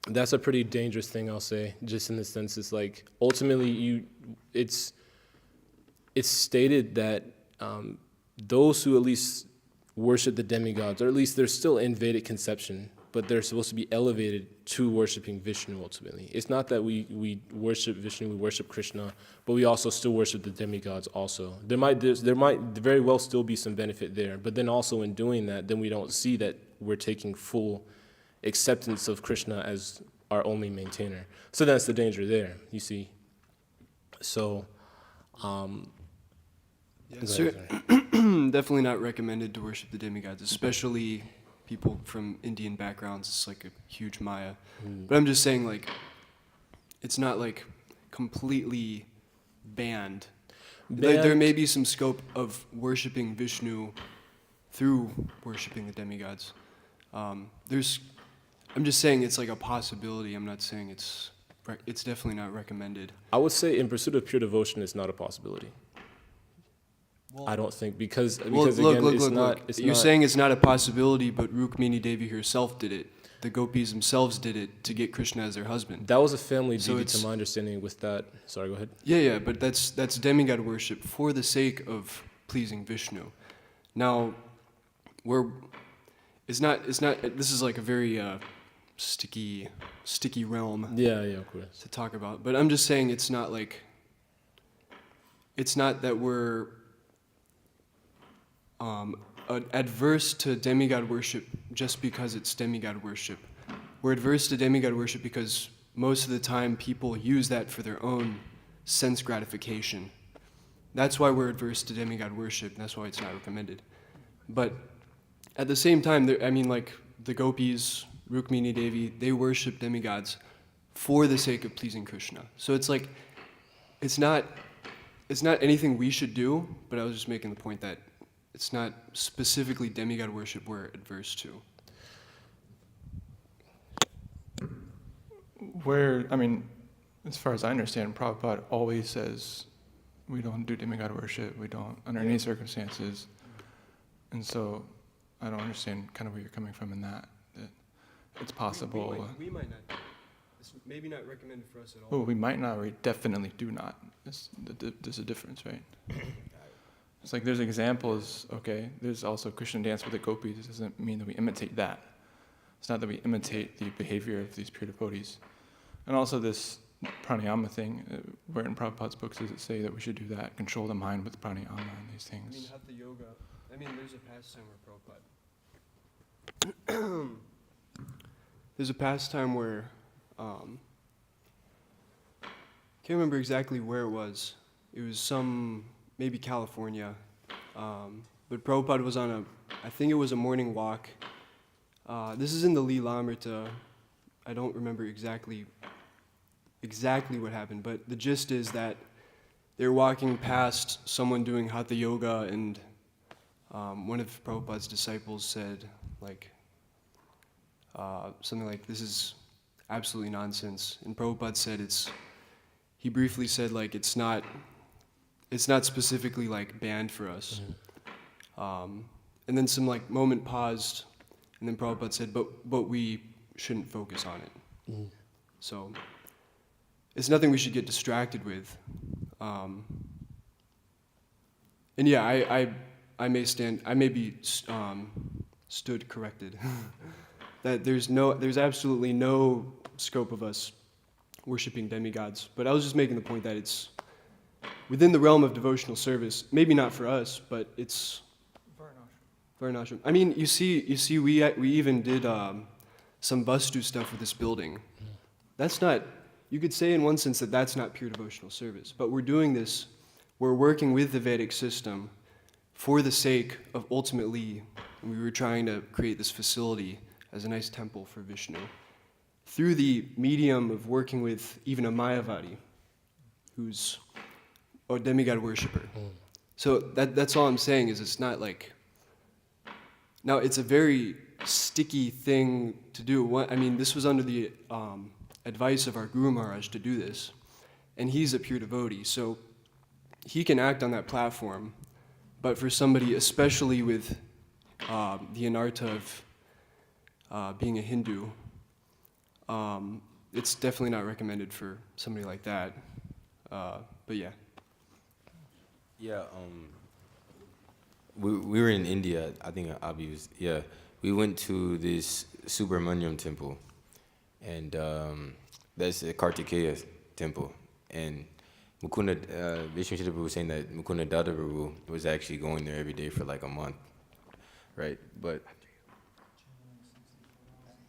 That's a pretty dangerous thing, I'll say. Just in the sense, it's like ultimately it's stated that those who at least worship the demigods, or at least they're still in Vedic conception, but they're supposed to be elevated to worshiping Vishnu ultimately. It's not that we worship Vishnu, we worship Krishna, but we also still worship the demigods also. There might very well still be some benefit there, but then also in doing that, then we don't see that we're taking full acceptance of Krishna as our only maintainer. So that's the danger there, you see. So, definitely not recommended to worship the demigods, especially people from Indian backgrounds. It's like a huge maya. But I'm just saying, like, it's not like completely banned. There may be some scope of worshiping Vishnu through worshiping the demigods. I'm just saying it's like a possibility. I'm not saying it's definitely not recommended. I would say in pursuit of pure devotion, it's not a possibility. Well, I don't think because look, again, it's look. not. You're saying it's not a possibility, but Rukmini Devi herself did it. The gopis themselves did it to get Krishna as their husband. That was a family duty, to my understanding. With that, sorry, go ahead. Yeah, but that's demigod worship for the sake of pleasing Vishnu. Now, it's not. This is like a very sticky realm. Yeah, of course. To talk about, but I'm just saying it's not that we're adverse to demigod worship just because it's demigod worship. We're adverse to demigod worship because most of the time people use that for their own sense gratification. That's why we're adverse to demigod worship. That's why it's not recommended. But at the same time, like the gopis, Rukmini Devi, they worship demigods for the sake of pleasing Krishna. So it's like, it's not anything we should do, but I was just making the point that it's not specifically demigod worship we're adverse to. As far as I understand, Prabhupada always says we don't do demigod worship, we don't under any circumstances. And so I don't understand kind of where you're coming from in that it's possible. We might not. It's maybe not recommended for us at all. Oh, we might not, or we definitely do not. There's a difference, right? It's like there's examples, okay, there's also Christian dance with the gopis. It doesn't mean that we imitate that. It's not that we imitate the behavior of these pure devotees. And also this pranayama thing, where in Prabhupada's books does it say that we should do that, control the mind with pranayama and these things. Hatha yoga. There's a pastime where Prabhupada... There's a pastime where... can't remember exactly where it was. It was maybe California. But Prabhupada was on I think it was a morning walk. This is in the Leela-amrita. I don't remember exactly what happened, but the gist is that they were walking past someone doing hatha yoga, and one of Prabhupada's disciples said, like, something like, "This is absolutely nonsense." And Prabhupada said he briefly said, like, it's not specifically like banned for us. And then some like moment paused, and then Prabhupada said, but we shouldn't focus on it. So it's nothing we should get distracted with. And yeah, I may be stood corrected. That there's absolutely no scope of us worshiping demigods. But I was just making the point that it's within the realm of devotional service. Maybe not for us, but it's Varnashram. I mean, you see, we even did some Vastu stuff with this building. That's not. You could say in one sense that that's not pure devotional service. But we're doing this. We're working with the Vedic system for the sake of ultimately, we were trying to create this facility as a nice temple for Vishnu, through the medium of working with even a Mayavadi, who's a demigod worshiper. So that's all I'm saying is it's not like, now it's a very sticky thing to do. I mean, this was under the advice of our Guru Maharaj to do this, and he's a pure devotee, so he can act on that platform, but for somebody, especially with the anartha of being a Hindu, it's definitely not recommended for somebody like that. But yeah. Yeah, we were in India, I think Abhi was, yeah. We went to this Subramanyam temple, and that's a Kartikeya temple. And Mukunda, Vishnu Prabhu was saying that Mukunda Dada Prabhu was actually going there every day for like a month, right? But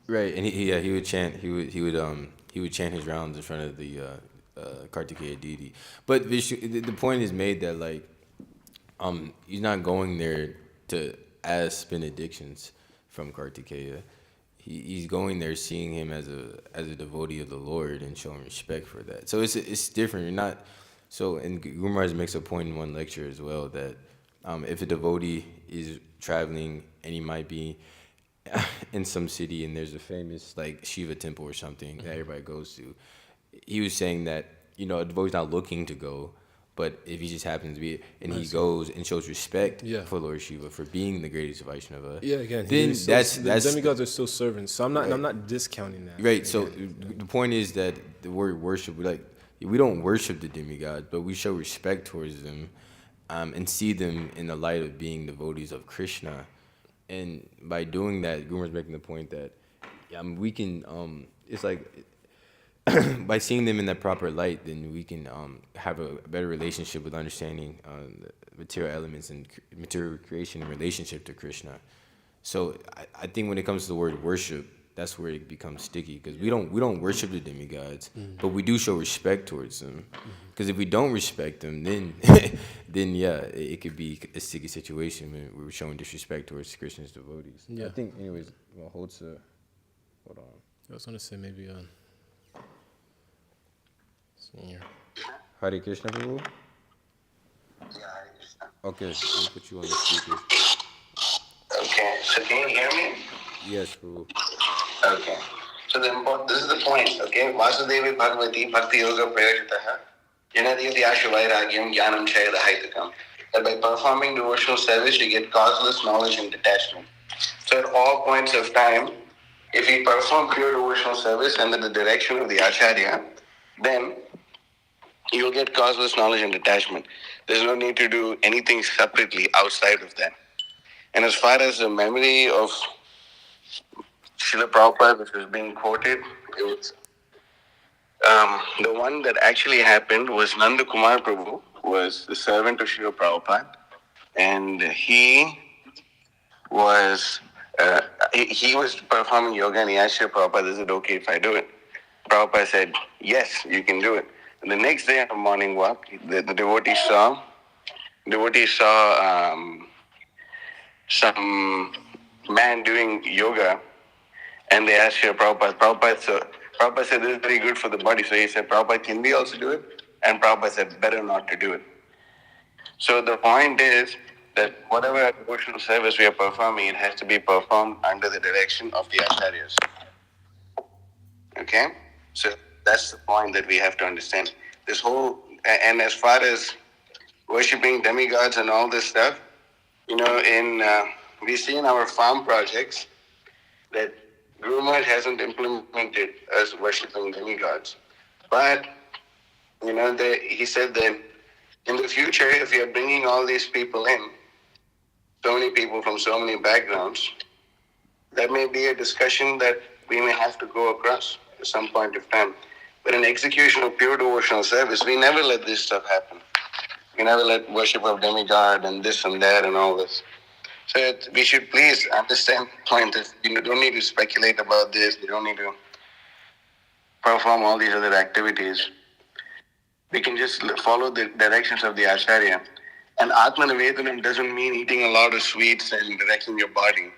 right, and he would chant, he would chant his rounds in front of the Kartikeya deity. But Vishnu, the point is made that like he's not going there to ask benedictions from Kartikeya. He's going there seeing him as a devotee of the Lord and showing respect for that. So it's different. You're not. So, and Guru Maharaj makes a point in one lecture as well that if a devotee is traveling and he might be in some city and there's a famous like Shiva temple or something that everybody goes to, he was saying that, you know, a devotee's not looking to go, but if he just happens to be, and he goes and shows respect for Lord Shiva for being the greatest Vaishnava. Yeah, again, then that's the demigods are still servants. So I'm not discounting that. Right. So the point is that the word worship, we don't worship the demigods, but we show respect towards them, and see them in the light of being devotees of Krishna. And by doing that, Guru is making the point that we can. It's like by seeing them in that proper light, then we can have a better relationship with understanding the material elements and material creation in relationship to Krishna. So I think when it comes to the word worship, that's where it becomes sticky, because we don't worship the demigods, but we do show respect towards them. Because if we don't respect them, then it could be a sticky situation when we're showing disrespect towards Krishna's devotees. Yeah. I think, anyways, hold on. I was gonna say maybe senior. Hare Krishna, Prabhu? Yeah, Hare Krishna. Okay, I'll put you on the speaker. Okay, so can you hear me? Yes, Prabhu. Okay. So this is the point, okay? Vasudevi Bhagavati Bhakti Yoga Prayojitaha Janadiyati Ashu Vairagyam Jnanam Chayada Haitakam. That by performing devotional service, you get causeless knowledge and detachment. So at all points of time, if we perform pure devotional service under the direction of the Acharya, then you'll get causeless knowledge and detachment. There's no need to do anything separately outside of that. And as far as the memory of Srila Prabhupada, which was being quoted, it was the one that actually happened was Nanda Kumar Prabhu, who was the servant of Srila Prabhupada, and he was performing yoga, and he asked Srila Prabhupada, "Is it okay if I do it?" Prabhupada said, "Yes, you can do it." And the next day on a morning walk, the devotee saw some man doing yoga, and they asked Srila Prabhupada. Prabhupada said, "This is very good for the body." So he said, "Prabhupada, can we also do it?" And Prabhupada said, better not to do it. So the point is that whatever devotional service we are performing, it has to be performed under the direction of the acharyas. Okay? So that's the point that we have to understand. This whole, and as far as worshipping demigods and all this stuff, we see in our farm projects that Guru Maharaj hasn't implemented us worshipping demigods. But, he said that in the future, if we are bringing all these people in, so many people from so many backgrounds, that may be a discussion that we may have to go across at some point of time. But in execution of pure devotional service, we never let this stuff happen. We never let worship of demigod and this and that and all this. So we should please understand the point that you don't need to speculate about this. You don't need to perform all these other activities. We can just follow the directions of the Acharya. And Atma Nivedanam doesn't mean eating a lot of sweets and directing your body.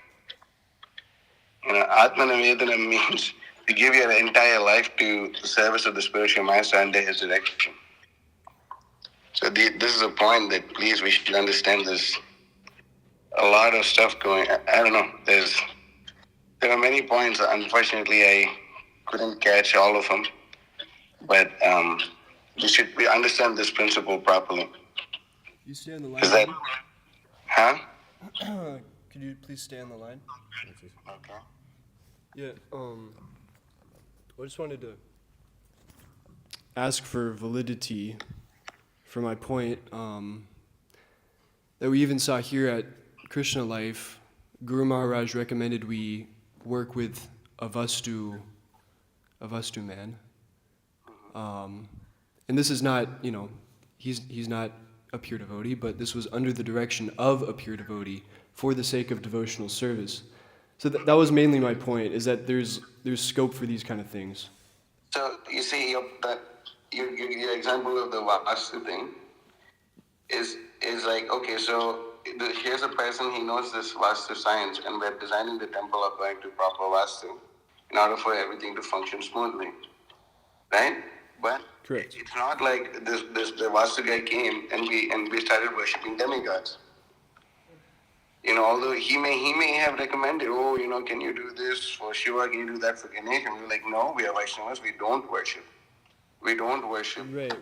Atma Nivedanam means to give your entire life to the service of the spiritual master under his direction. So this is a point that please we should understand. There's a lot of stuff going. I don't know. There are many points. Unfortunately, I couldn't catch all of them. But we understand this principle properly. You stay on the line. Is that? Huh? Could you please stay on the line? Okay. Yeah. I just wanted to ask for validity for my point that we even saw here at Krishna Life. Guru Maharaj recommended we work with a Vastu man. And this is not, he's not a pure devotee, but this was under the direction of a pure devotee for the sake of devotional service. So that was mainly my point, is that there's scope for these kind of things. So you see, your example of the Vastu thing is like, okay, so here's a person, he knows this Vastu science, and we're designing the temple according to proper Vastu in order for everything to function smoothly, right? But Correct. It's not like the Vastu guy came and we started worshipping demigods. Although he may have recommended, can you do this for Shiva, can you do that for Ganesh? And we're like, no, we are Vaishnavas, we don't worship. We don't worship. Right.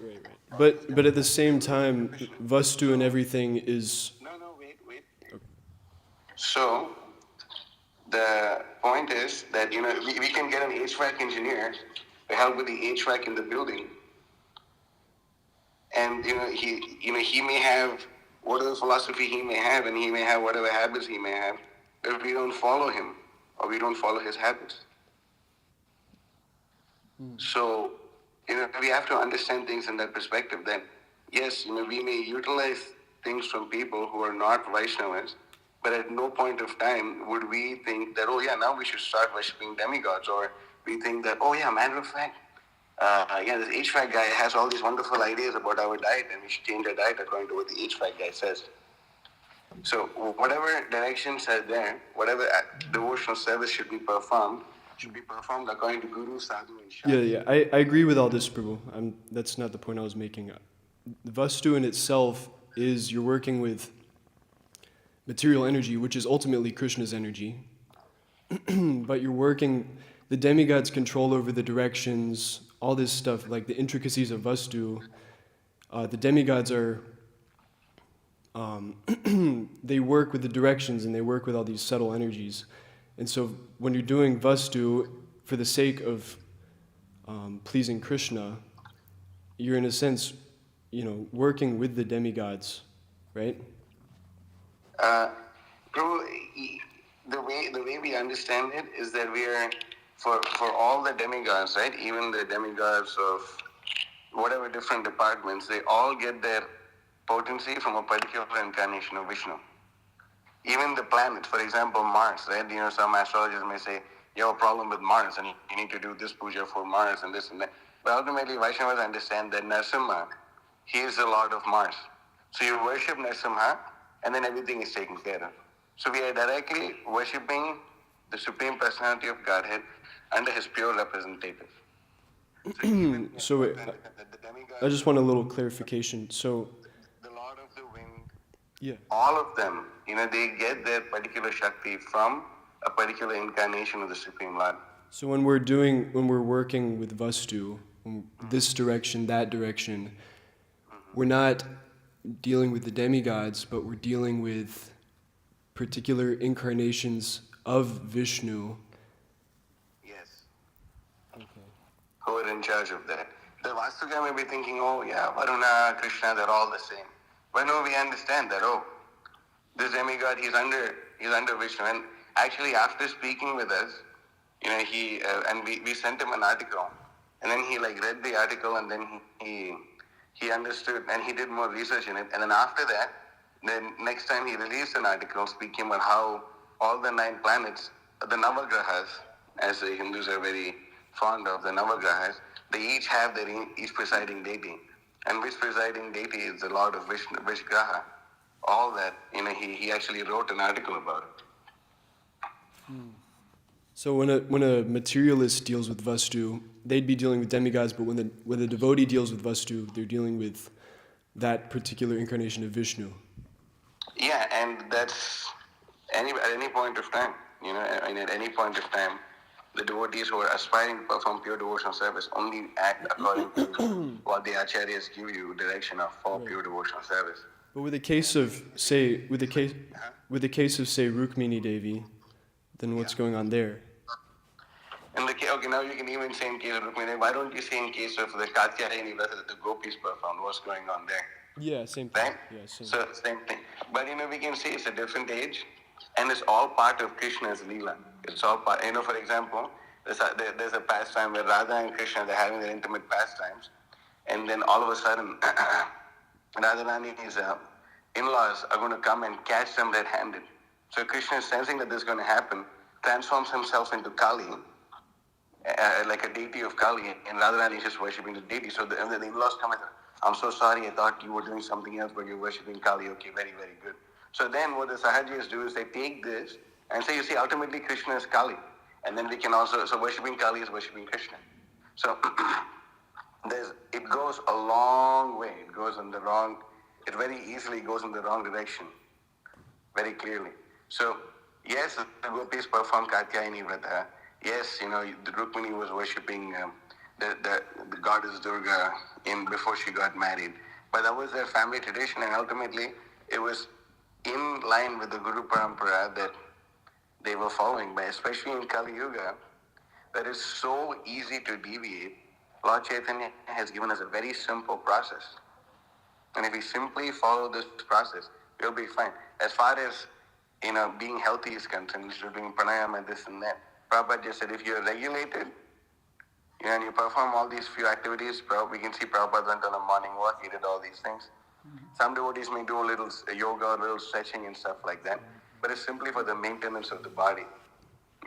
But at the same time, Vastu and everything is... No, wait. So, the point is that, we can get an HVAC engineer to help with the HVAC in the building. And, he may have whatever philosophy he may have, and he may have whatever habits he may have, if we don't follow him, or we don't follow his habits. So, we have to understand things in that perspective that, yes, we may utilize things from people who are not Vaishnavas, but at no point of time would we think that, now we should start worshipping demigods, or we think that, matter of fact, this HVAC guy has all these wonderful ideas about our diet, and we should change our diet according to what the HVAC guy says. So whatever directions are there, whatever devotional service should be performed according to Guru, Sadhu, and Shastra. Yeah, I agree with all this, Prabhu. That's not the point I was making. The Vastu in itself is you're working with material energy, which is ultimately Krishna's energy, but you're working, the demigods control over the directions, all this stuff, like the intricacies of Vastu. The demigods are, they work with the directions and they work with all these subtle energies. And so when you're doing Vastu for the sake of pleasing Krishna, you're in a sense, working with the demigods, right? Prabhu, the way we understand it is that we are, for all the demigods, right? Even the demigods of whatever different departments, they all get their potency from a particular incarnation of Vishnu. Even the planets, for example, Mars, right? Some astrologers may say, you have a problem with Mars and you need to do this puja for Mars and this and that. But ultimately, Vaishnavas understand that Narasimha, he is the Lord of Mars. So you worship Narasimha and then everything is taken care of. So we are directly worshipping the Supreme Personality of Godhead under his pure representative. So wait, I just want a little clarification. So, The Lord of the Wind, yeah. all of them, they get their particular Shakti from a particular incarnation of the Supreme Lord. So when we're working with Vastu, this direction, that direction, we're not dealing with the demigods, but we're dealing with particular incarnations of Vishnu. Yes. Who are in charge of that. The Vastuka may be thinking, oh yeah, Varuna, Krishna, they're all the same. But no, we understand that, this demigod, he's under Vishnu. And actually, after speaking with us, and we sent him an article, and then he read the article, and then he understood, and he did more research in it. And then after that, then next time he released an article speaking about how all the 9 planets, the Navagrahas, as the Hindus are very fond of, the Navagrahas, they each have their each presiding deity. And which presiding deity is the Lord of Vishnu, which Graha. All that, he actually wrote an article about it. So when a materialist deals with Vastu, they'd be dealing with demigods, but when the devotee deals with Vastu, they're dealing with that particular incarnation of Vishnu. Yeah, and that's at any point of time, at any point of time, the devotees who are aspiring to perform pure devotional service only act according to what the acharyas give you direction of for pure devotional service. But with the case of say Rukmini Devi, then what's going on there? And now you can even say in case of Rukmini, why don't you say in case of the Katyayani Vrata that the gopis performed, what's going on there? Yeah, same thing. Right? Yeah, same. So same thing. But we can say it's a different age, and it's all part of Krishna's Leela. It's all part. For example, there's a pastime where Radha and Krishna, they're having their intimate pastimes, and then all of a sudden, Radharani's in-laws are going to come and catch them red-handed. So Krishna is sensing that this is going to happen, transforms himself into Kali, like a deity of Kali, and Radharani is just worshipping the deity. So the in-laws come and say, I'm so sorry, I thought you were doing something else, but you're worshipping Kali. Okay, very, very good. So then what the Sahajis do is they take this and say, you see, ultimately Krishna is Kali. And then we can also, so worshipping Kali is worshipping Krishna. So it goes a long way. It very easily goes in the wrong direction, very clearly. So yes, the gopis performed Katyayani Vrata. Yes, the Rukmini was worshipping the goddess Durga before she got married. But that was their family tradition, and ultimately it was in line with the Guru Parampara that they were following. But especially in Kali Yuga, that is so easy to deviate. Lord Chaitanya has given us a very simple process. And if we simply follow this process, we'll be fine. As far as being healthy is concerned, instead of doing pranayama and this and that, Prabhupada just said, if you're regulated, and you perform all these few activities, we can see Prabhupada went on a morning walk, he did all these things. Some devotees may do a little yoga, a little stretching and stuff like that, but it's simply for the maintenance of the body.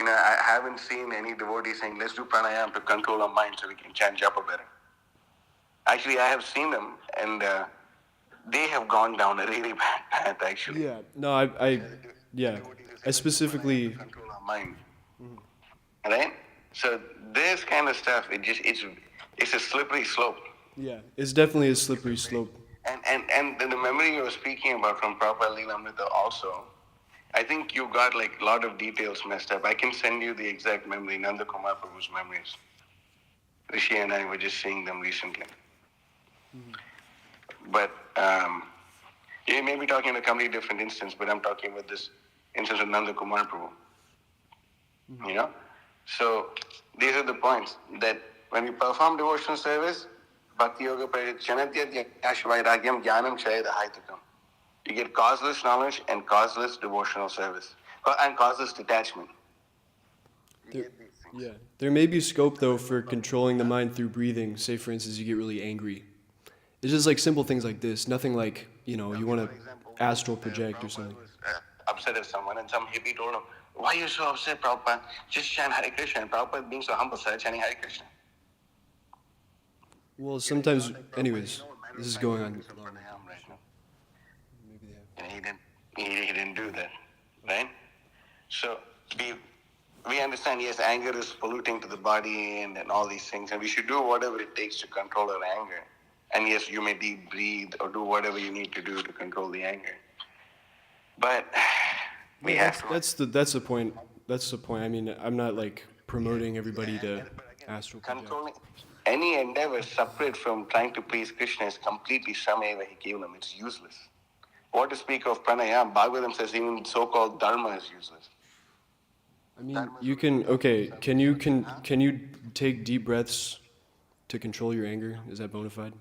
I haven't seen any devotee saying, let's do pranayama to control our mind so we can chant japa better. Actually, I have seen them, and they have gone down a really bad path, actually. Yeah, no, I specifically control our mind. Right? So this kind of stuff, it's a slippery slope. Yeah, it's definitely a slippery slope. And the memory you were speaking about from Prabhupada Leelamrita also, I think you got a lot of details messed up. I can send you the exact memory, Nanda Kumar Prabhu's memories. Rishi and I were just seeing them recently. But you may be talking in a completely different instance, but I'm talking about this instance of Nanda Kumar Prabhu. So these are the points that when we perform devotional service, Bhakti Yoga Prajā-rakṣayā Vairāgyam Jnanam Chayadahaitakam. You get causeless knowledge and causeless devotional service, and causeless detachment. There may be scope though for controlling the mind through breathing. Say for instance, you get really angry. It's just simple things like this. Nothing like you want to astral project or something. Upset at someone, and some hippie told him, "Why are you so upset, Prabhupada? Just chant Hare Krishna." And Prabhupada, being so humble, started chanting Hare Krishna. Well, sometimes, anyways, this is going on. He didn't do that, right? So we understand, yes, anger is polluting to the body and all these things, and we should do whatever it takes to control our anger. And yes, you may deep breathe or do whatever you need to do to control the anger. But we have to. That's the point. That's the point. I mean, I'm not like promoting everybody to astral project. Controlling any endeavor separate from trying to please Krishna is completely sameva hi kevalam. It's useless. What to speak of pranayama? Bhagavān says even so-called dharma is useless. I mean, you can. Okay, can you take deep breaths to control your anger? Is that bona fide?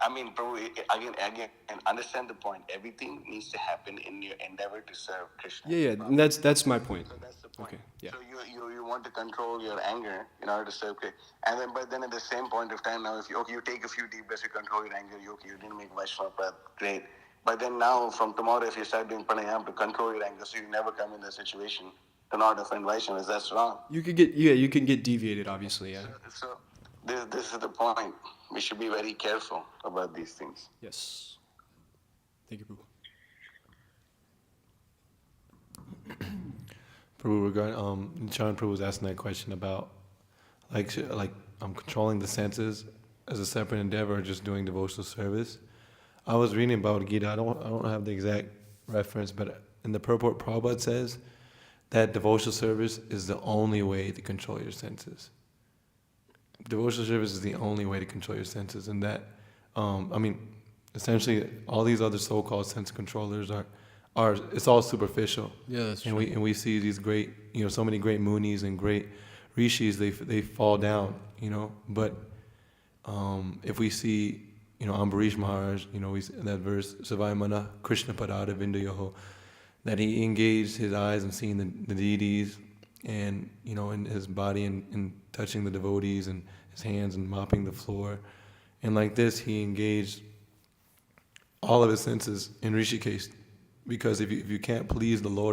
I mean, Prabhu, again, and understand the point. Everything needs to happen in your endeavor to serve Krishna. Yeah, and that's my point. So that's the point. Okay, yeah. So you want to control your anger in order to serve Krishna. And then, but then at the same point of time now, if you take a few deep breaths to control your anger, you didn't make Vaishnava path, great. But then now, from tomorrow, if you start doing pranayama to control your anger, so you never come in that situation to not offend Vaishnavas, that's wrong. You can get deviated, obviously, yeah. So this is the point. We should be very careful about these things. Yes. Thank you, Prabhu. Prabhu, regarding John Prabhu was asking that question about controlling the senses as a separate endeavor, or just doing devotional service. I was reading about Gita. I don't have the exact reference, but in the purport, Prabhupada says that devotional service is the only way to control your senses. Devotional service is the only way to control your senses, and that, essentially, all these other so-called sense controllers are it's all superficial. Yeah, that's and true. we see these great, so many great munis and great rishis, they fall down, But if we see, Ambarish Maharaj, we see in that verse, Savaimana Krishna Parada Vindayoho, that he engaged his eyes in seeing the deities, and in his body and touching the devotees, and his hands and mopping the floor, and like this he engaged all of his senses in hṛṣīkeśo, because if you can't please the Lord